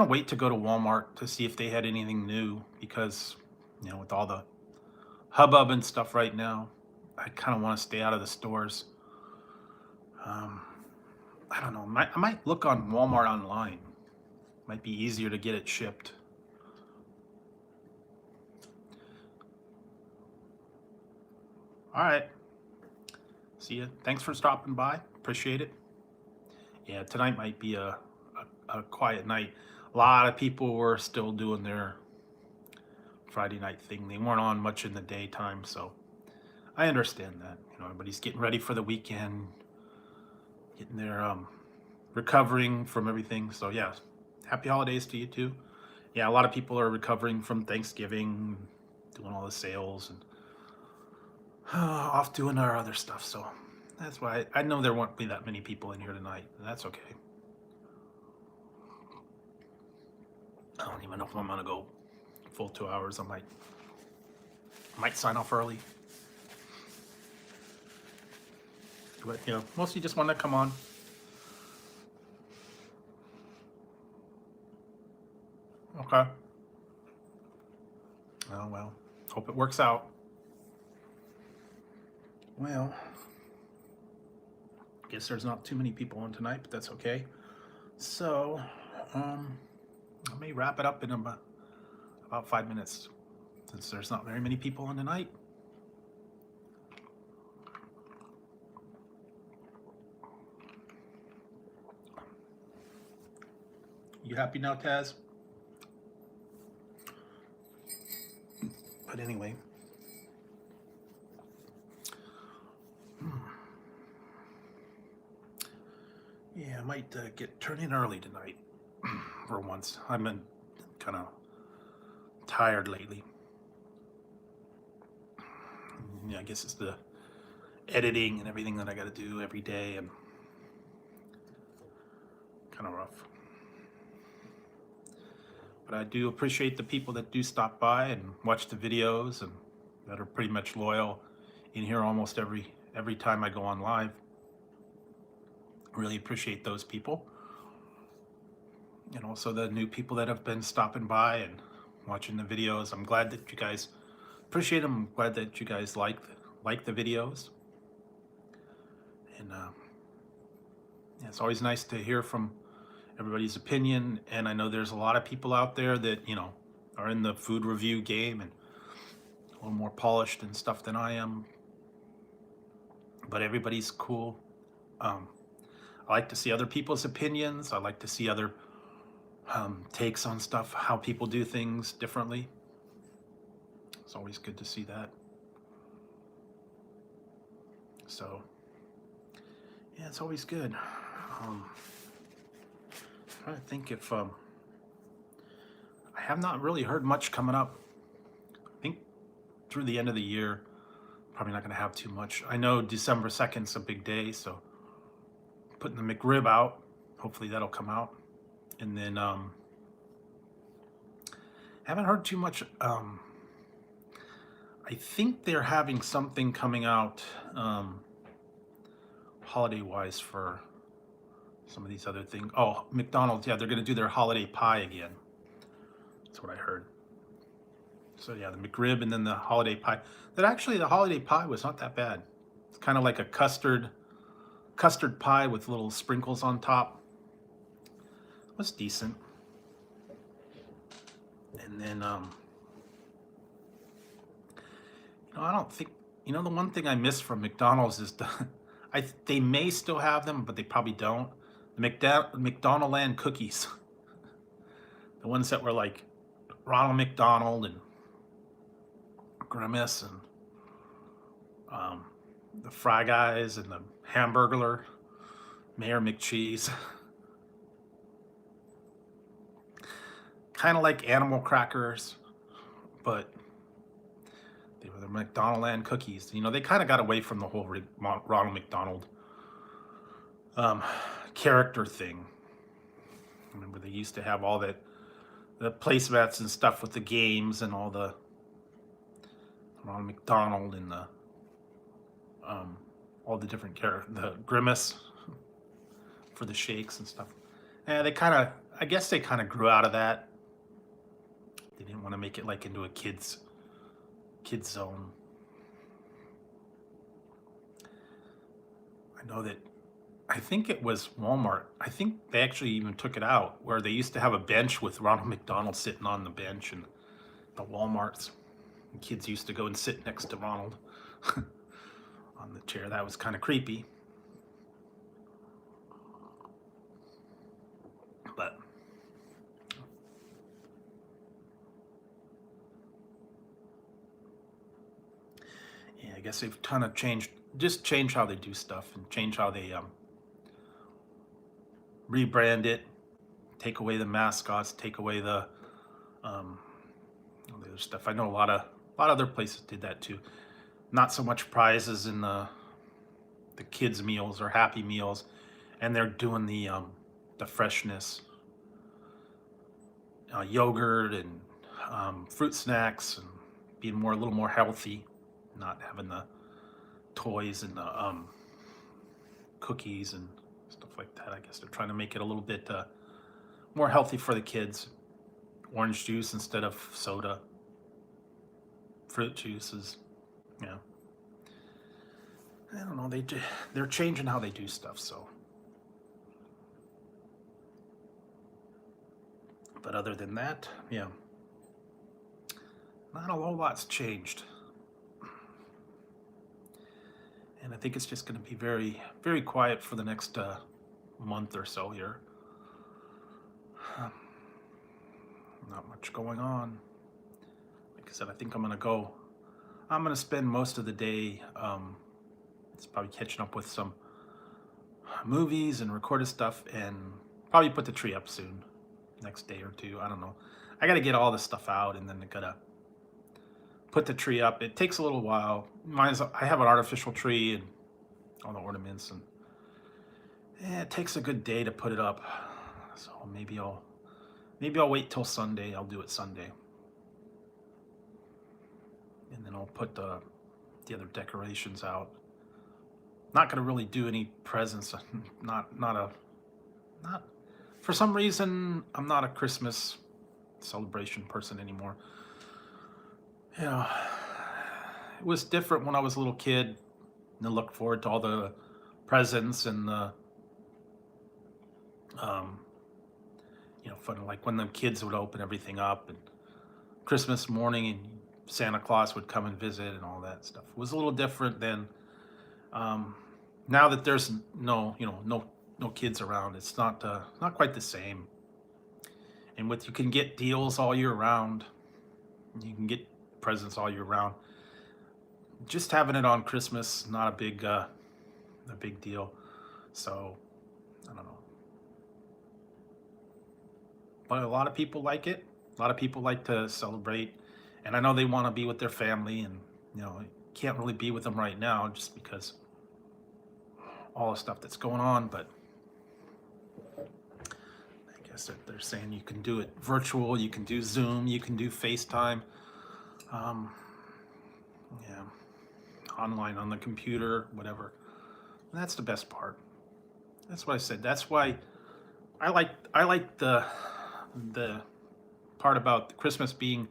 wait to go to Walmart to see if they had anything new, because, you know, with all the hubbub and stuff right now, I kind of want to stay out of the stores. I don't know. I might look on Walmart online. Might be easier to get it shipped. All right. See ya. Thanks for stopping by. Appreciate it. Yeah, tonight might be a quiet night. A lot of people were still doing their Friday night thing. They weren't on much in the daytime, so I understand that. You know, everybody's getting ready for the weekend, getting their recovering from everything. So yeah, happy holidays to you too. Yeah, a lot of people are recovering from Thanksgiving, doing all the sales and off doing our other stuff. So that's why I know there won't be that many people in here tonight. That's okay. I don't even know if I'm gonna go full 2 hours. I might sign off early. But you know, mostly just want to come on. Okay. Oh well. Hope it works out. Well, I guess there's not too many people on tonight, but that's okay. So, I may wrap it up in about 5 minutes, since there's not very many people on tonight. You happy now, Taz? But anyway. Yeah, I might turn in early tonight for once. I've been kind of tired lately. Yeah, I guess it's the editing and everything that I got to do every day, and kind of rough. But I do appreciate the people that do stop by and watch the videos and that are pretty much loyal in here almost every time I go on live. Really appreciate those people. And also the new people that have been stopping by and watching the videos. I'm glad that you guys appreciate them. I'm glad that you guys like the videos. And yeah, it's always nice to hear from everybody's opinion. And I know there's a lot of people out there that, you know, are in the food review game and a little more polished and stuff than I am. But everybody's cool. I like to see other people's opinions. I like to see other takes on stuff, how people do things differently. It's always good to see that. So, yeah, it's always good. I'm trying to think if I have not really heard much coming up. I think through the end of the year, probably not going to have too much. I know December 2nd's a big day, so putting the McRib out, hopefully that'll come out. And then haven't heard too much. I think they're having something coming out holiday-wise for some of these other things. Oh, McDonald's, yeah, they're going to do their holiday pie again. That's what I heard. So yeah, the McRib and then the holiday pie. That actually, the holiday pie was not that bad. It's kind of like a custard pie with little sprinkles on top. It was decent. And then, you know, I don't think, you know, the one thing I miss from McDonald's is they may still have them, but they probably don't. The McDonaldland cookies. The ones that were like Ronald McDonald and Grimace and the Fry Guys and the Hamburglar, Mayor McCheese. Kind of like animal crackers, but they were the McDonaldland cookies. You know, they kind of got away from the whole Ronald McDonald character thing. Remember, they used to have all the placemats and stuff with the games and all the Ronald McDonald and the all the different characters, the Grimace for the shakes and stuff. And they kind of, I guess they kind of grew out of that. They didn't want to make it like into a kids zone. I know that, I think it was Walmart. I think they actually even took it out, where they used to have a bench with Ronald McDonald sitting on the bench in the Walmarts. And kids used to go and sit next to Ronald on the chair. That was kind of creepy. But yeah, I guess they've kind of changed how they do stuff and change how they rebrand it, take away the mascots, take away the other stuff. I know a lot of other places did that too. Not so much prizes in the kids meals or Happy Meals, and they're doing the freshness, yogurt and fruit snacks, and being a little more healthy, not having the toys and the cookies and stuff like that. I guess they're trying to make it a little bit more healthy for the kids. Orange juice instead of soda. Fruit juices. Yeah. I don't know. They're changing how they do stuff. So, but other than that, yeah, not a whole lot's changed. And I think it's just going to be very, very quiet for the next month or so here. Not much going on. Like I said, I think I'm gonna spend most of the day, it's probably catching up with some movies and recorded stuff, and probably put the tree up soon, next day or two. I don't know. I gotta get all this stuff out, and then I gotta put the tree up. It takes a little while. I have an artificial tree and all the ornaments, and it takes a good day to put it up. So maybe I'll wait till Sunday. I'll do it Sunday, and then I'll put the other decorations out. Not gonna really do any presents. Not for some reason I'm not a Christmas celebration person anymore. You know, it was different when I was a little kid, and I looked forward to all the presents and the fun, like when the kids would open everything up, and Christmas morning and Santa Claus would come and visit and all that stuff. It was a little different than now that there's no kids around. It's not quite the same. And you can get deals all year round. You can get presents all year round. Just having it on Christmas, not a big deal. So I don't know. But a lot of people like it. A lot of people like to celebrate, and I know they want to be with their family, and can't really be with them right now just because all the stuff that's going on. But I guess that they're saying you can do it virtual, you can do Zoom, you can do FaceTime, yeah, online on the computer, whatever. And that's the best part. That's what I said. That's why I like the part about Christmas being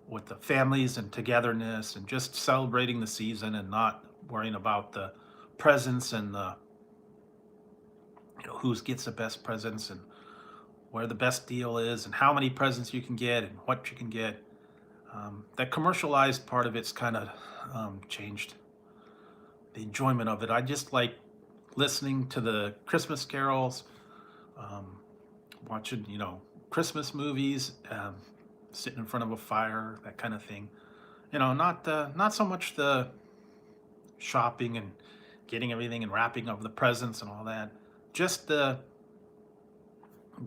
with the families and togetherness and just celebrating the season and not worrying about the presents and the who gets the best presents and where the best deal is and how many presents you can get and what you can get. That commercialized part of it's kind of changed the enjoyment of it. I just like listening to the Christmas carols, watching Christmas movies, sitting in front of a fire, that kind of thing. Not so much the shopping and getting everything and wrapping up the presents and all that. Just the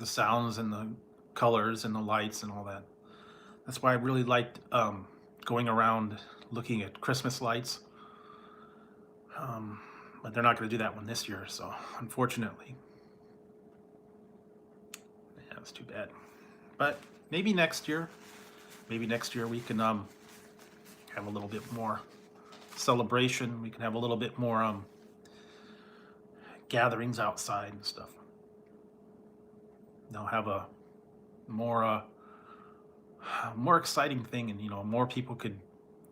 sounds and the colors and the lights and all that. That's why I really liked going around looking at Christmas lights. But they're not going to do that one this year, so unfortunately. Yeah, that's too bad. But maybe next year we can have a little bit more celebration. We can have a little bit more gatherings outside and stuff. They'll have a more exciting thing, and more people could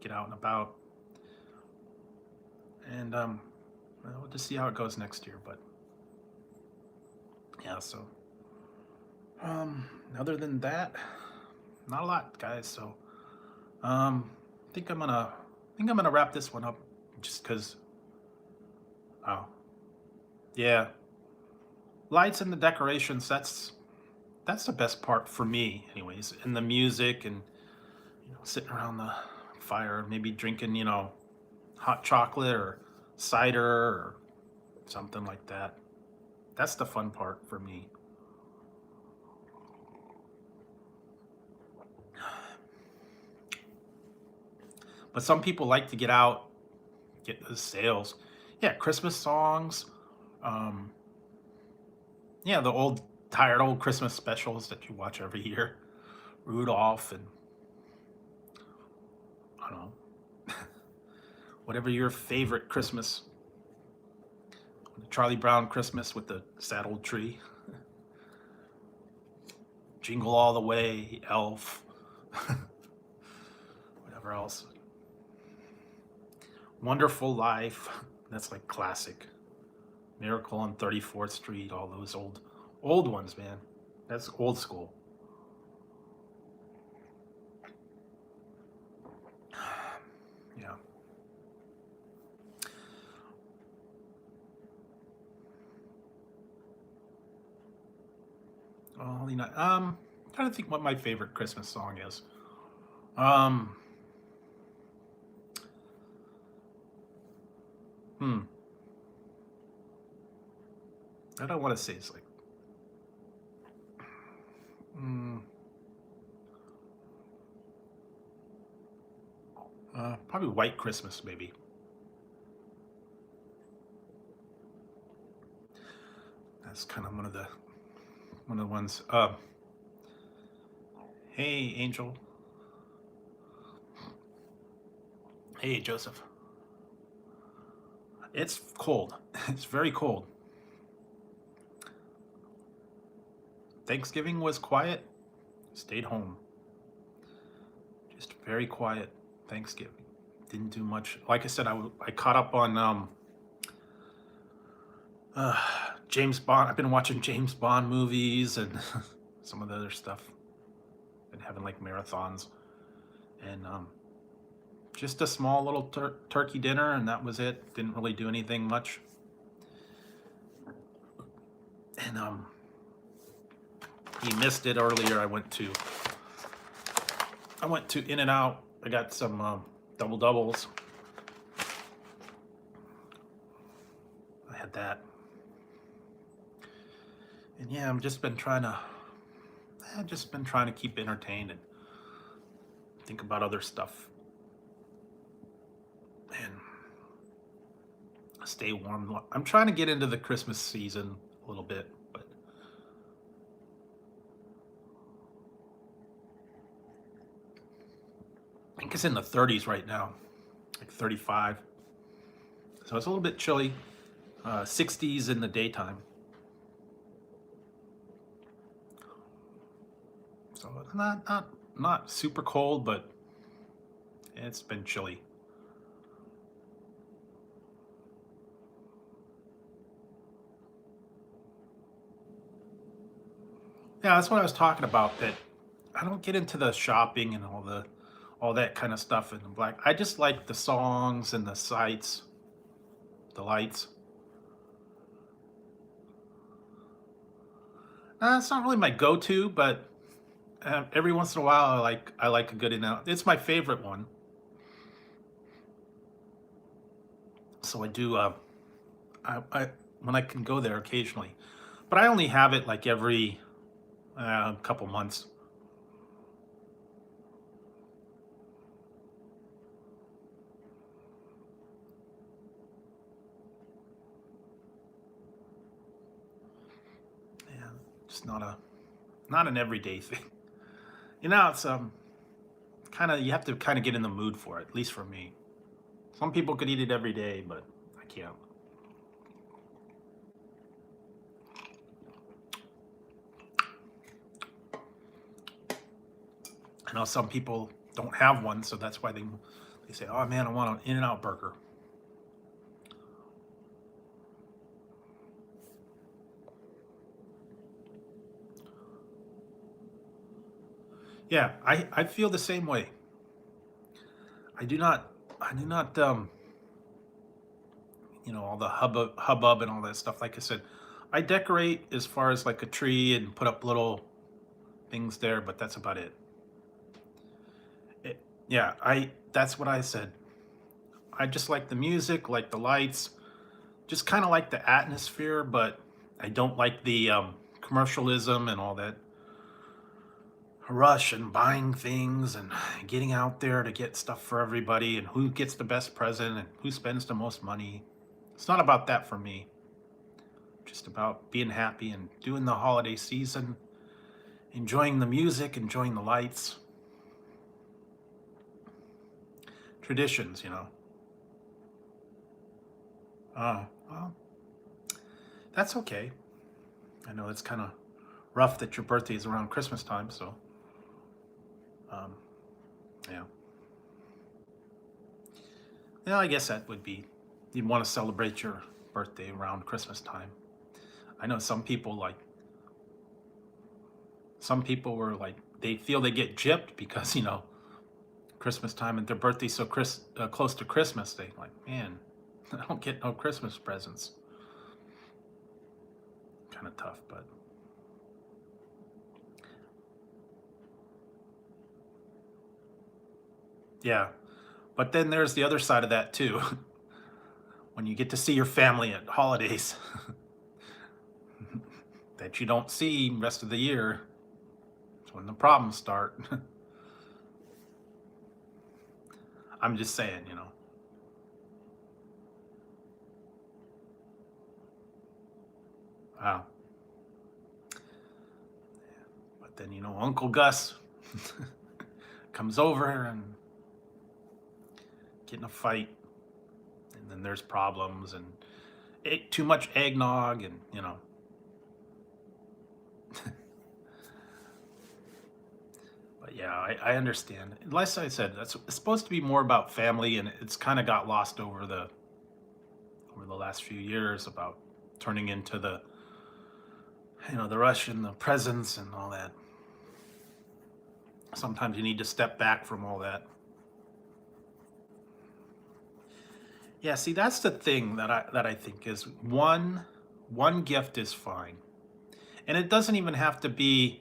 get out and about. And we'll just see how it goes next year. But yeah, so other than that, not a lot, guys. So I think I'm gonna wrap this one up, just because yeah, lights and the decorations, that's the best part for me anyways, and the music, and sitting around the fire, maybe drinking hot chocolate or cider or something like that. That's the fun part for me. But some people like to get out, get the sales. Yeah, Christmas songs. Yeah, the tired old Christmas specials that you watch every year. Rudolph and I don't know. Whatever your favorite Christmas. Charlie Brown Christmas with the sad old tree. Jingle All the Way, Elf. Whatever else. Wonderful Life. That's like classic. Miracle on 34th Street. All those old ones, man. That's old school. Yeah. Holy Night. Trying to think what my favorite Christmas song is. Um, hmm. I don't want to say it's like, mm, probably White Christmas, maybe. That's kind of one of the ones. Hey, Angel. Hey, Joseph. It's cold. It's very cold. Thanksgiving was quiet. Stayed home. Just very quiet Thanksgiving. Didn't do much. Like I said, I caught up on uh, James Bond. I've been watching James Bond movies and some of the other stuff. Been having like marathons, and just a small little turkey dinner, and that was it. Didn't really do anything much. And he missed it earlier. I went to In-N-Out. I got some double doubles. I had that. And yeah, I've just been trying to keep entertained and think about other stuff and stay warm. I'm trying to get into the Christmas season a little bit, but I think it's in the 30s right now, like 35. So it's a little bit chilly. 60s in the daytime. So it's not super cold, but it's been chilly. Yeah, that's what I was talking about. That I don't get into the shopping and all that kind of stuff in the black. I just like the songs and the sights, the lights. It's not really my go-to, but every once in a while I like a good In-N-Out. It's my favorite one. So I do I when I can go there occasionally, but I only have it like every couple months. Yeah, just not an everyday thing. It's kind of, you have to kind of get in the mood for it, at least for me. Some people could eat it every day, but I can't. I know some people don't have one, so that's why they say, "Oh man, I want an In-N-Out burger." Yeah, I feel the same way. I do not all the hubbub and all that stuff. Like I said, I decorate as far as like a tree and put up little things there, but that's about it. Yeah, I that's what I said. I just like the music, like the lights, just kind of like the atmosphere, but I don't like the commercialism and all that rush and buying things and getting out there to get stuff for everybody and who gets the best present and who spends the most money. It's not about that for me. Just about being happy and doing the holiday season, enjoying the music, enjoying the lights. Traditions. Well, that's okay. I know it's kind of rough that your birthday is around Christmas time, so um, yeah. Yeah, I guess that would be, you'd want to celebrate your birthday around Christmas time. I know some people were like, they feel they get gypped because, Christmas time and their birthday's so close to Christmas. They like, man, I don't get no Christmas presents. Kind of tough, but Yeah. But then there's the other side of that too. When you get to see your family at holidays that you don't see the rest of the year, that's when the problems start. I'm just saying, you know. Wow. But then, you know, Uncle Gus comes over and get in a fight, and then there's problems and too much eggnog, and you know. But yeah, I understand. Like I said, it's supposed to be more about family, and it's kind of got lost over the last few years about turning into the, you know, the rush and the presents and all that. Sometimes you need to step back from all that. Yeah, see, that's the thing that I think is one gift is fine. And it doesn't even have to be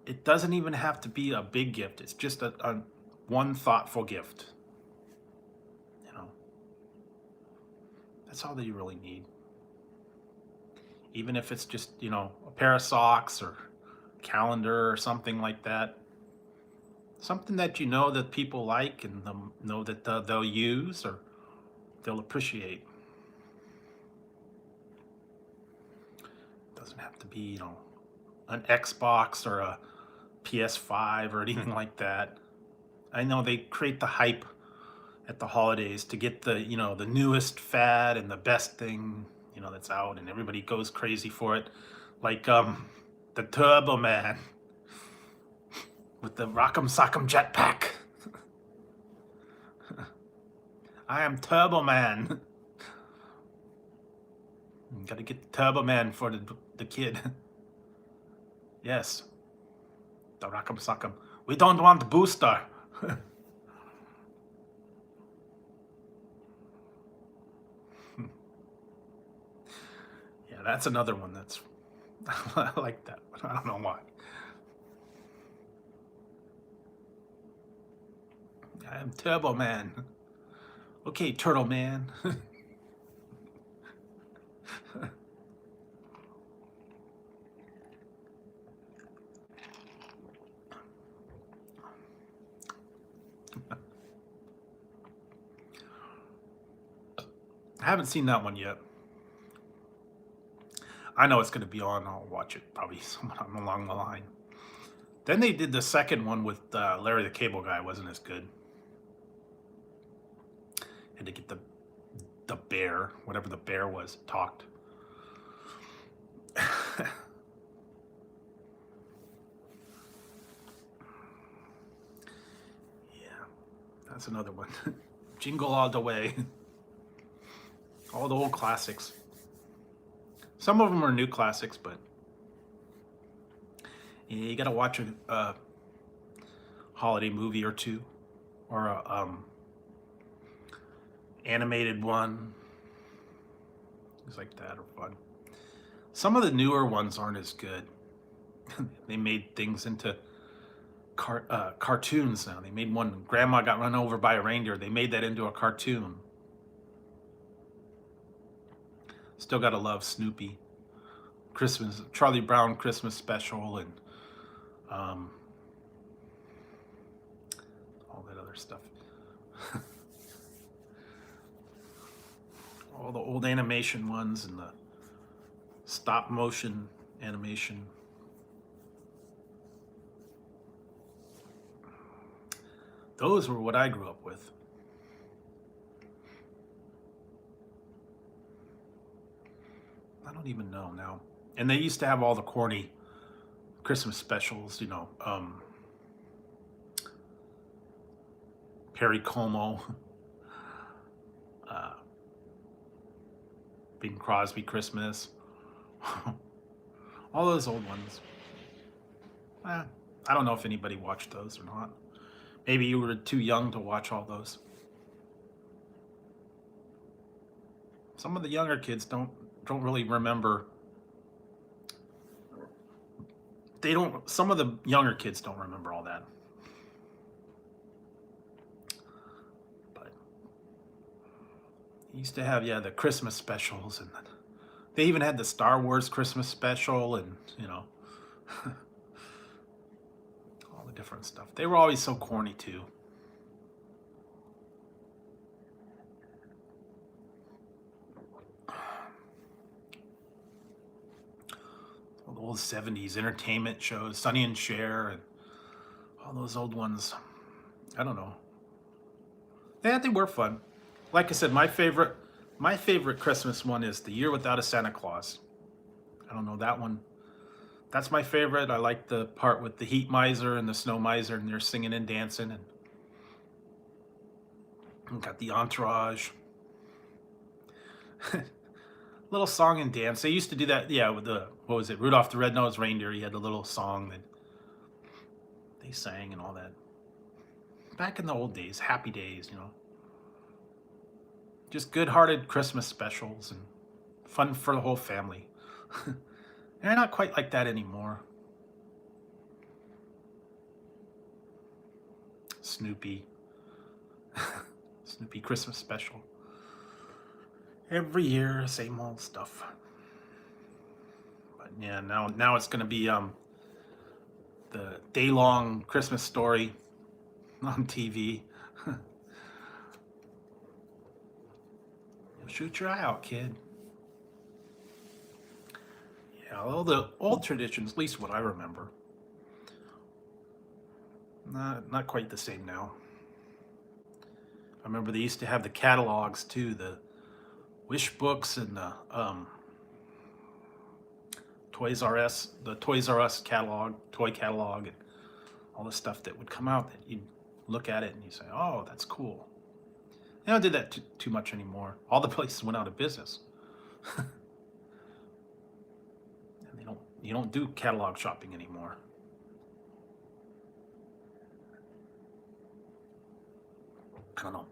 a big gift. It's just a one thoughtful gift. You know, that's all that you really need. Even if it's just, you know, a pair of socks or calendar or something like that. Something that you know that people like and know that they'll use or they'll appreciate. It doesn't have to be, you know, an Xbox or a PS5 or anything like that. I know they create the hype at the holidays to get the, you know, the newest fad and the best thing, you know, that's out, and everybody goes crazy for it. Like the Turbo Man with the Rock'em Sock'em jetpack. I am Turbo Man. Gotta get the Turbo Man for the kid. Yes. The Rock'em Sock'em. We don't want booster. Yeah, that's another one that's I like that one. I don't know why. I am Turbo Man. Okay, Turtle Man. I haven't seen that one yet. I know it's going to be on. I'll watch it probably sometime along the line. Then they did the second one with Larry the Cable Guy. Wasn't as good. Had to get the bear, whatever the bear was, talked. Yeah, that's another one. Jingle All the Way. All the old classics. Some of them are new classics, but yeah, you gotta watch a holiday movie or two, or a animated one. Things like that are fun. Some of the newer ones aren't as good. They made things into cartoons now. They made one, Grandma got run over by a reindeer. They made that into a cartoon. Still gotta love Snoopy. Christmas, Charlie Brown Christmas special, and all that other stuff. All the old animation ones and the stop motion animation. Those were what I grew up with. I don't even know now. And they used to have all the corny Christmas specials, you know, Perry Como, Bing Crosby Christmas, all those old ones. I don't know if anybody watched those or not. Maybe you were too young to watch all those. Some of the younger kids don't really remember. Some of the younger kids don't remember all that. used to have, yeah, the Christmas specials, and they even had the Star Wars Christmas special, and all the different stuff. They were always so corny too. All the old '70s entertainment shows, Sonny and Cher, and all those old ones. I don't know. Yeah, they were fun. Like I said, my favorite Christmas one is The Year Without a Santa Claus. I don't know, that one. That's my favorite. I like the part with the heat miser and the snow miser, and they're singing and dancing, and got the entourage. Little song and dance. They used to do that, yeah, with the, what was it, Rudolph the Red-Nosed Reindeer. He had the little song that they sang and all that. Back in the old days, happy days, Just good-hearted Christmas specials and fun for the whole family. They're not quite like that anymore. Snoopy. Snoopy Christmas special. Every year, same old stuff. But yeah, now it's gonna be the day-long Christmas story on TV. Shoot your eye out, kid. Yeah, all the old traditions, at least what I remember. Not quite the same now. I remember they used to have the catalogs too, the wish books and the Toys R Us, catalog, toy catalog, and all the stuff that would come out that you'd look at it and you say, "Oh, that's cool." They don't do that too much anymore. All the places went out of business. And you don't do catalog shopping anymore. I don't know.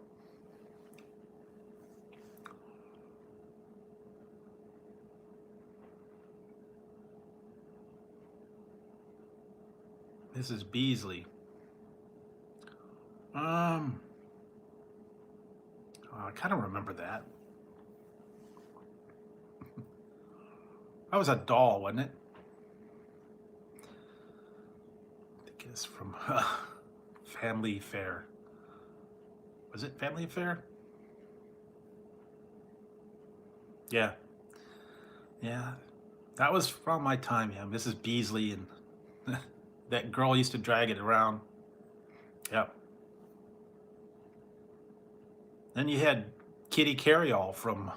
Mrs. Beasley. I kind of remember that. That was a doll, wasn't it? I think it's from Family Affair. Was it Family Affair? Yeah. Yeah. That was from my time, yeah. Mrs. Beasley, and that girl used to drag it around. Yep. Then you had Kitty Carryall from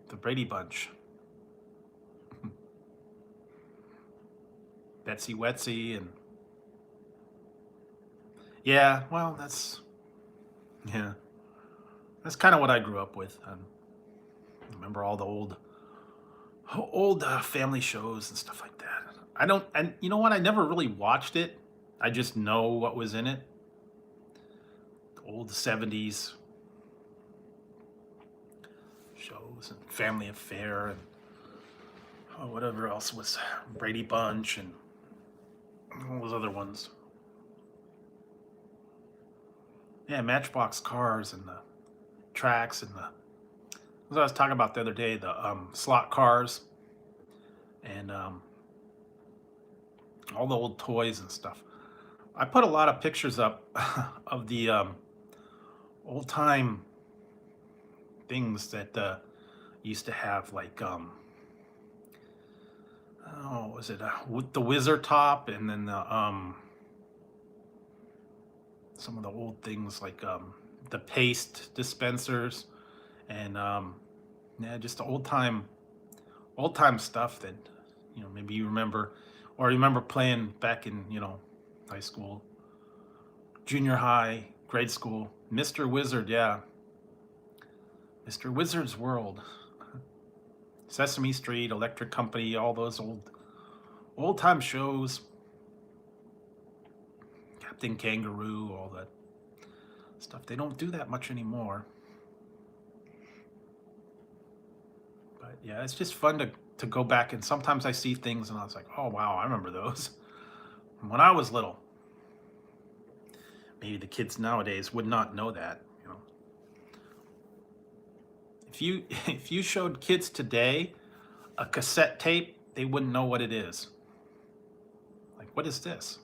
the Brady Bunch. Betsy Wetsy, and yeah, well, that's kind of what I grew up with. I remember all the old family shows and stuff like that. And you know what? I never really watched it. I just know what was in it. The old '70s shows and Family Affair and whatever else was, Brady Bunch and all those other ones. Yeah, Matchbox cars and the tracks and as I was talking about the other day, the slot cars and all the old toys and stuff. I put a lot of pictures up of the old time things that used to have, like was it with the Wizard top, and then some of the old things like the paste dispensers, and yeah, just the old time stuff that maybe you remember, or you remember playing back in high school, junior high, grade school. Mr. Wizard, yeah. Mr. Wizard's World. Sesame Street, Electric Company, all those old time shows. Captain Kangaroo, all that stuff. They don't do that much anymore. But yeah, it's just fun to go back, and sometimes I see things and I was like, oh wow, I remember those from when I was little. Maybe the kids nowadays would not know that. if you showed kids today a cassette tape, they wouldn't know what it is. Like, what is this?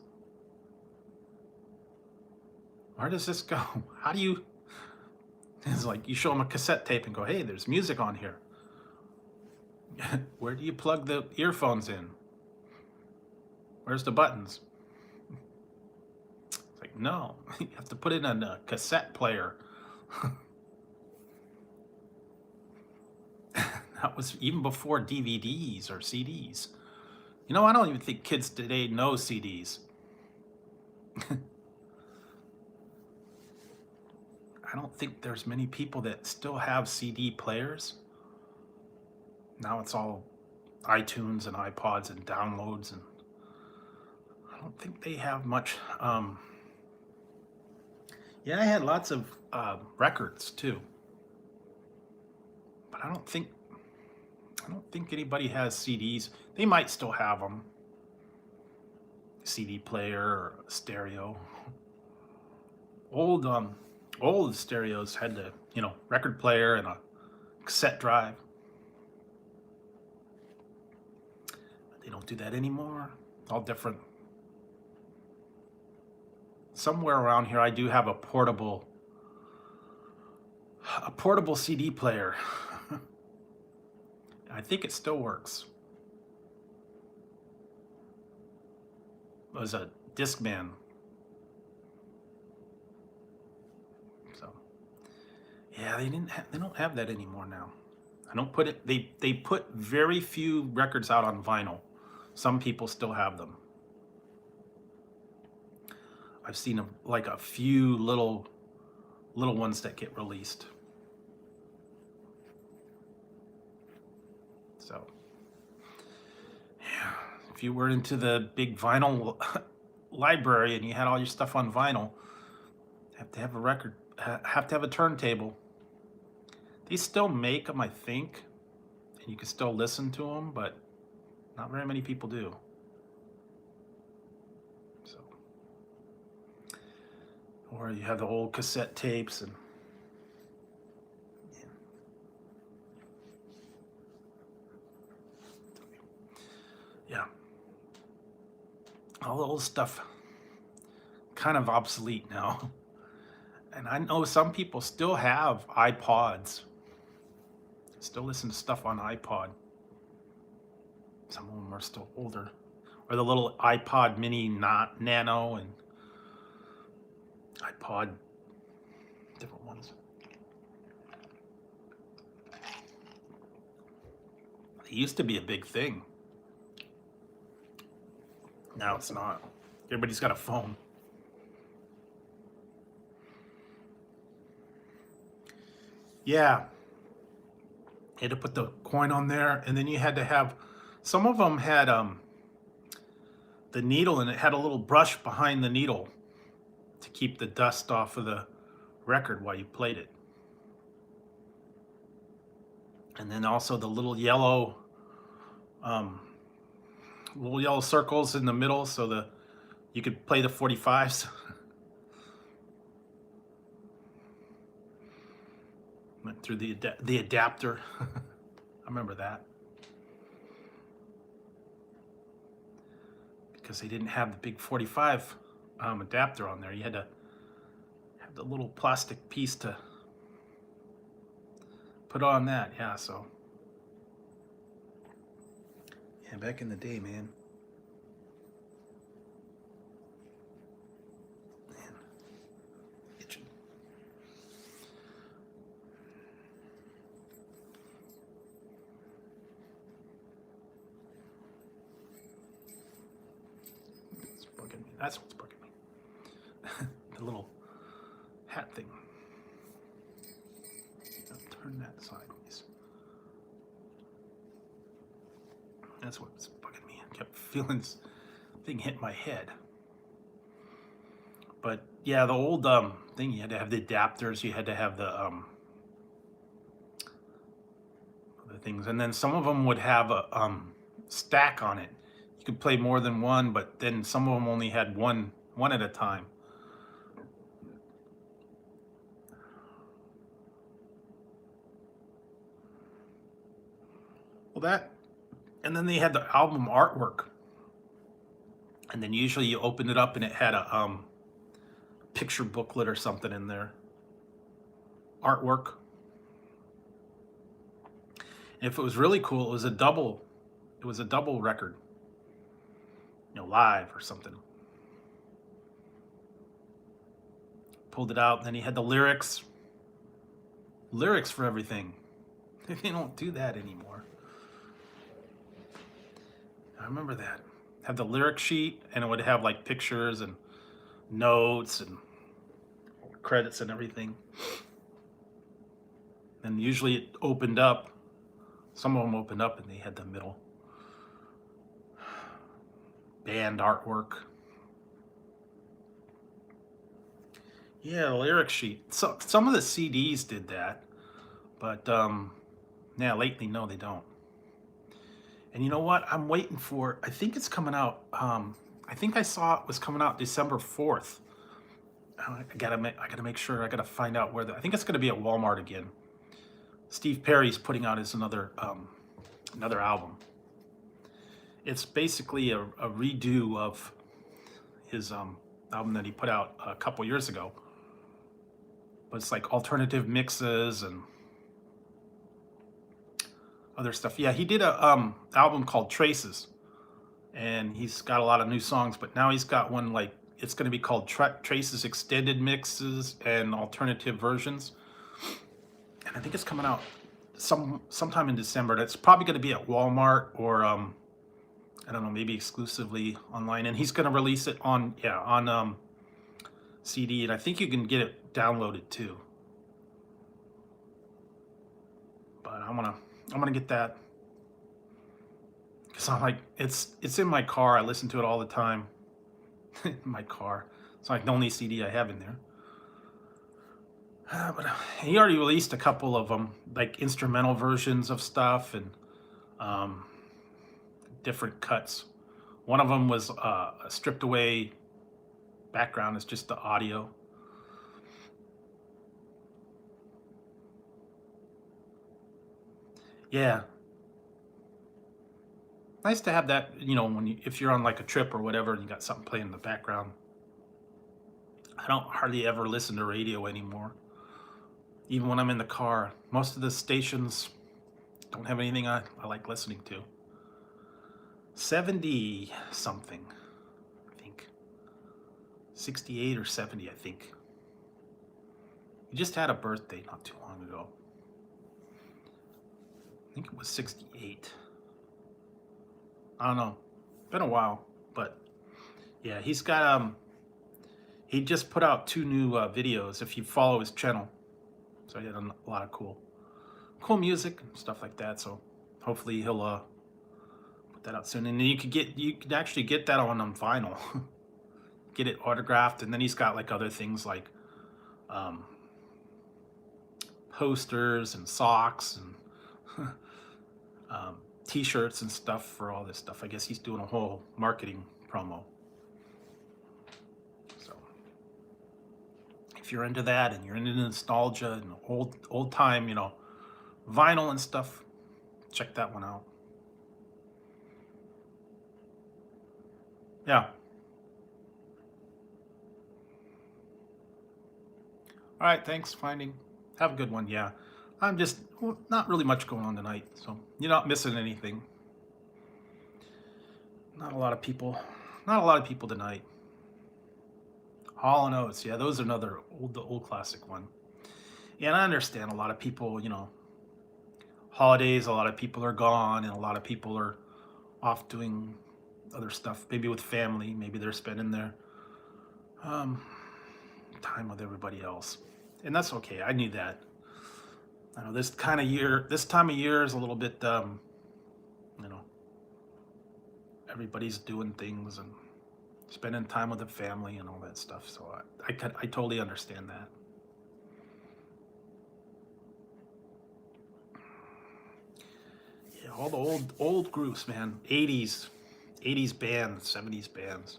Where does this go? How do you? It's like you show them a cassette tape and go, hey, there's music on here. Where do you plug the earphones in? Where's the buttons? It's like, no, you have to put it in a cassette player. That was even before DVDs or CDs. You know, I don't even think kids today know CDs. I don't think there's many people that still have CD players. Now it's all iTunes and iPods and downloads, and I don't think they have much. Yeah, I had lots of records too, but I don't think anybody has CDs. They might still have them. CD player or stereo. Old stereos had the, record player and a cassette drive. But they don't do that anymore. All different. Somewhere around here I do have a portable CD player. I think it still works. It was a Discman. So, yeah, they don't have that anymore now. I don't put it. They put very few records out on vinyl. Some people still have them. I've seen a few little ones that get released. So, yeah, if you were into the big vinyl library and you had all your stuff on vinyl, you have to have a record, have to have a turntable. They still make them, I think, and you can still listen to them, but not very many people do. So, or you have the old cassette tapes and. Yeah, all the old stuff kind of obsolete now. And I know some people still have iPods, still listen to stuff on iPod. Some of them are still older. Or the little iPod mini nano and iPod, different ones. They used to be a big thing. Now it's not. Everybody's got a phone. Yeah. You had to put the coin on there, and then you had to have, some of them had the needle, and it had a little brush behind the needle to keep the dust off of the record while you played it. And then also the little yellow circles in the middle so you could play the 45s. Went through the adapter. I remember that. Because they didn't have the big 45 adapter on there. You had to have the little plastic piece to put on that. Yeah, so. Yeah, back in the day, man. Itching. It's bugging me. That's what's bugging me. The little hat thing. I'll turn that sideways. That's what's bugging me. I kept feeling this thing hit my head. But yeah, the old thing, you had to have the adapters, you had to have the other things, and then some of them would have a stack on it. You could play more than one, but then some of them only had one at a time. Well, that, and then they had the album artwork, and then usually you opened it up and it had a picture booklet or something in there, artwork. And if it was really cool, it was a double. It was a double record, live or something. Pulled it out, and then he had the lyrics for everything. They don't do that anymore. I remember that. Have the lyric sheet, and it would have like pictures and notes and credits and everything. And usually it opened up. Some of them opened up, and they had the middle band artwork. Yeah, the lyric sheet. So some of the CDs did that, but yeah, lately no, they don't. And you know what? I'm waiting for. I think it's coming out. I think I saw it was coming out December 4th. I gotta make sure. I gotta find out where. I think it's gonna be at Walmart again. Steve Perry's putting out his another album. It's basically a redo of his album that he put out a couple years ago. But it's like alternative mixes and other stuff. Yeah, he did a album called Traces, and he's got a lot of new songs. But now he's got one like it's going to be called Traces Extended Mixes and Alternative Versions, and I think it's coming out sometime in December. That's probably going to be at Walmart or I don't know, maybe exclusively online. And he's going to release it on CD, and I think you can get it downloaded too. But I'm gonna get that because I'm like it's in my car. I listen to it all the time. In my car, it's like the only CD I have in there. But he already released a couple of them, like instrumental versions of stuff and different cuts. One of them was a stripped away background. It's just the audio. Yeah, nice to have that. If you're on like a trip or whatever, and you got something playing in the background. I don't hardly ever listen to radio anymore. Even when I'm in the car, most of the stations don't have anything I like listening to. 70 something, I think. 68 or 70, I think. He just had a birthday not too long ago. I think it was 68. I don't know. Been a while, but yeah, he's got he just put out 2 new videos if you follow his channel. So he had a lot of cool music and stuff like that. So hopefully he'll put that out soon. And then you could actually get that on vinyl. Get it autographed, and then he's got like other things like posters and socks and t-shirts and stuff for all this stuff. I guess he's doing a whole marketing promo. So if you're into that and you're into nostalgia and old time, vinyl and stuff, check that one out. Yeah. All right, thanks, Finding. Have a good one. Yeah, I'm just not really much going on tonight, so you're not missing anything. Not a lot of people tonight. Hall and Oates, yeah, those are another old classic one. Yeah, and I understand a lot of people, holidays, a lot of people are gone, and a lot of people are off doing other stuff, maybe with family, maybe they're spending their time with everybody else, and that's okay. I knew that. I know this time of year is a little bit, everybody's doing things and spending time with the family and all that stuff. So I totally understand that. Yeah, all the old groups, man. 80s bands, 70s bands.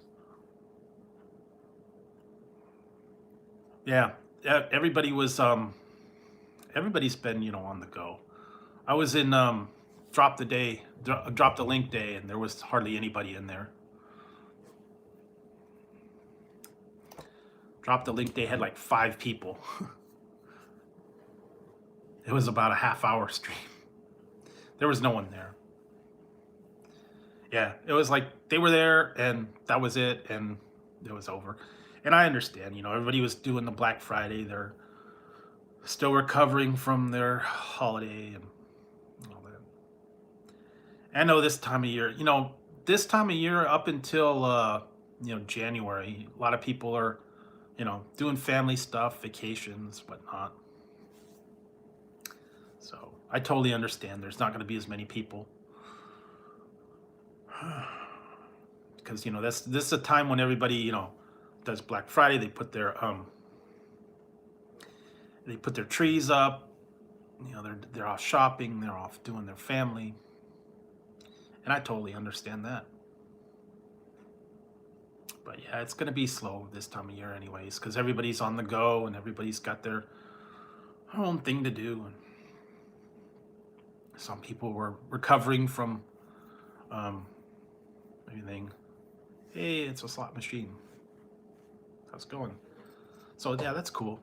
Yeah, everybody was everybody's been on the go. I was in drop the link day, and there was hardly anybody in there. Drop the link day had like 5 people. It was about a half-hour stream. There was no one there. Yeah, it was like they were there and that was it, and it was over. And I understand, everybody was doing the Black Friday. They're still recovering from their holiday and all that. I know this time of year, up until January, a lot of people are, doing family stuff, vacations, whatnot. So I totally understand there's not going to be as many people. Because this is a time when everybody does Black Friday. They put their trees up. They're off shopping. They're off doing their family, and I totally understand that. But yeah, it's gonna be slow this time of year, anyways, because everybody's on the go and everybody's got their own thing to do. And some people were recovering from everything. Hey, it's a slot machine. How's it going? So yeah, that's cool.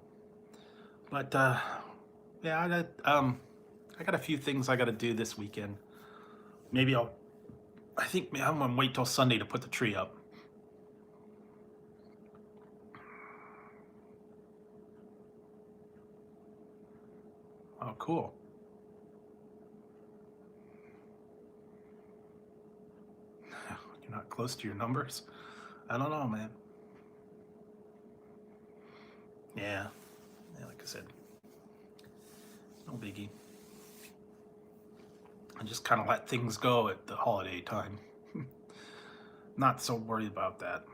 But yeah, I got a few things I got to do this weekend. Maybe I'm gonna wait till Sunday to put the tree up. Oh, cool. You're not close to your numbers? I don't know, man. Yeah, like I said, no biggie. I just kind of let things go at the holiday time. Not so worried about that.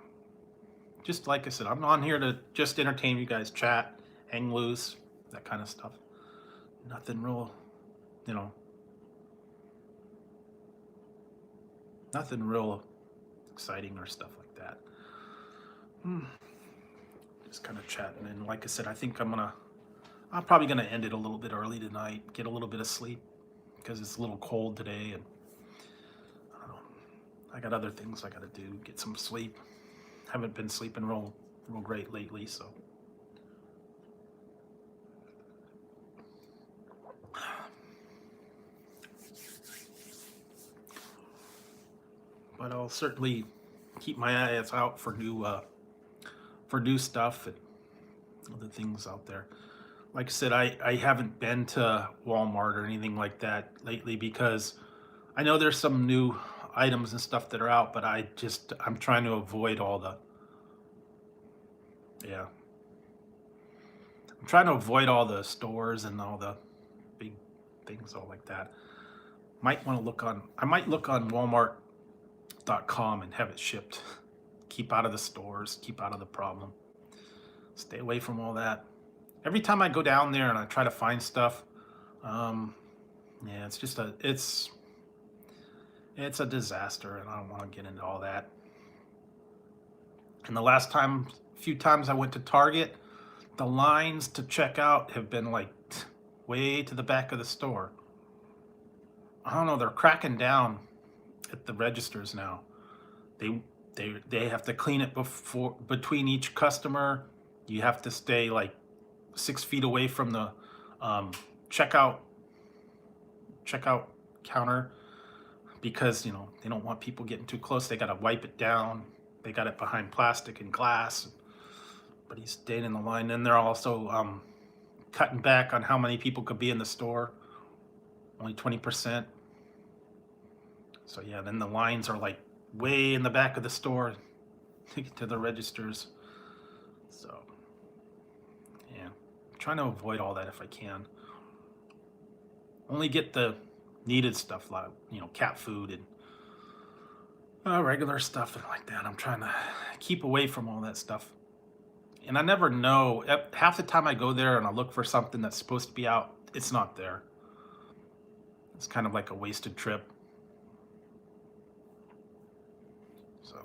Just like I said, I'm on here to just entertain you guys, chat, hang loose, that kind of stuff. Nothing real, nothing real exciting or stuff like that. Just kind of chatting. And like I said, I think I'm probably gonna end it a little bit early tonight, get a little bit of sleep, because it's a little cold today, and I don't know, I got other things I gotta do, get some sleep. Haven't been sleeping real great lately, so. But I'll certainly keep my eyes out for new stuff and other things out there. Like I said, I haven't been to Walmart or anything like that lately, because I know there's some new items and stuff that are out, but I'm trying to avoid all the, yeah. I'm trying to avoid all the stores and all the big things, all like that. I might look on Walmart.com and have it shipped. Keep out of the stores, keep out of the problem. Stay away from all that. Every time I go down there and I try to find stuff, yeah, it's a disaster, and I don't want to get into all that. And the few times I went to Target, the lines to check out have been like way to the back of the store. I don't know, they're cracking down at the registers now. They have to clean it between each customer. You have to stay like 6 feet away from the checkout counter, because they don't want people getting too close. They got to wipe it down. They got it behind plastic and glass, but he's staying in the line. And they're also cutting back on how many people could be in the store, only 20%. So yeah, then the lines are like way in the back of the store to get to the registers. So yeah, I'm trying to avoid all that if I can. Only get the needed stuff, like cat food and regular stuff and like that. I'm trying to keep away from all that stuff. And I never know. Half the time I go there and I look for something that's supposed to be out, it's not there. It's kind of like a wasted trip. So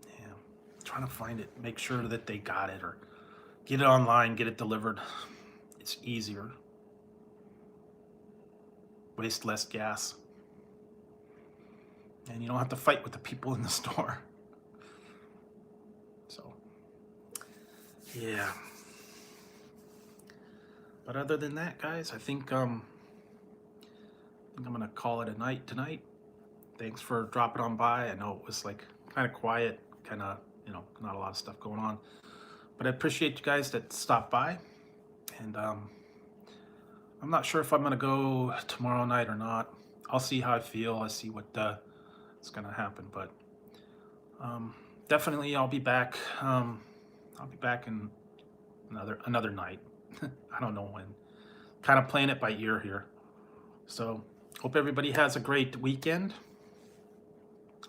yeah, trying to find it, make sure that they got it, or get it online, get it delivered. It's easier. waste less gas, and you don't have to fight with the people in the store. So, yeah. But other than that, guys, I think I'm gonna call it a night tonight. Thanks for dropping on by. I know it was like kind of quiet, kind of, not a lot of stuff going on, but I appreciate you guys that stopped by. And I'm not sure if I'm gonna go tomorrow night or not. I'll see how I feel. I see what is gonna happen, but definitely I'll be back. I'll be back in another night. I don't know when. Kind of playing it by ear here. So hope everybody has a great weekend.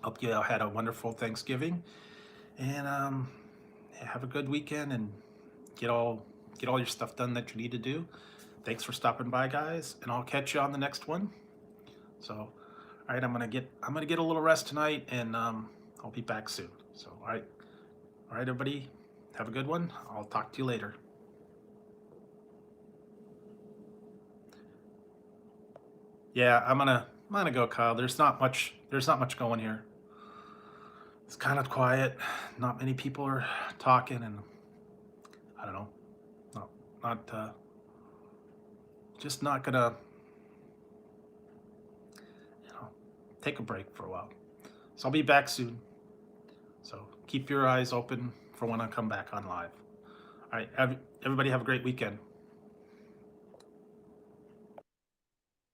Hope you all had a wonderful Thanksgiving, and have a good weekend and get all your stuff done that you need to do. Thanks for stopping by, guys, and I'll catch you on the next one. So, all right, I'm gonna get a little rest tonight, and I'll be back soon. So, all right, everybody, have a good one. I'll talk to you later. Yeah, I'm gonna go, Kyle. There's not much going here. It's kind of quiet. Not many people are talking, and I don't know. Not just not gonna, take a break for a while. So I'll be back soon. So keep your eyes open for when I come back on live. All right, everybody have a great weekend.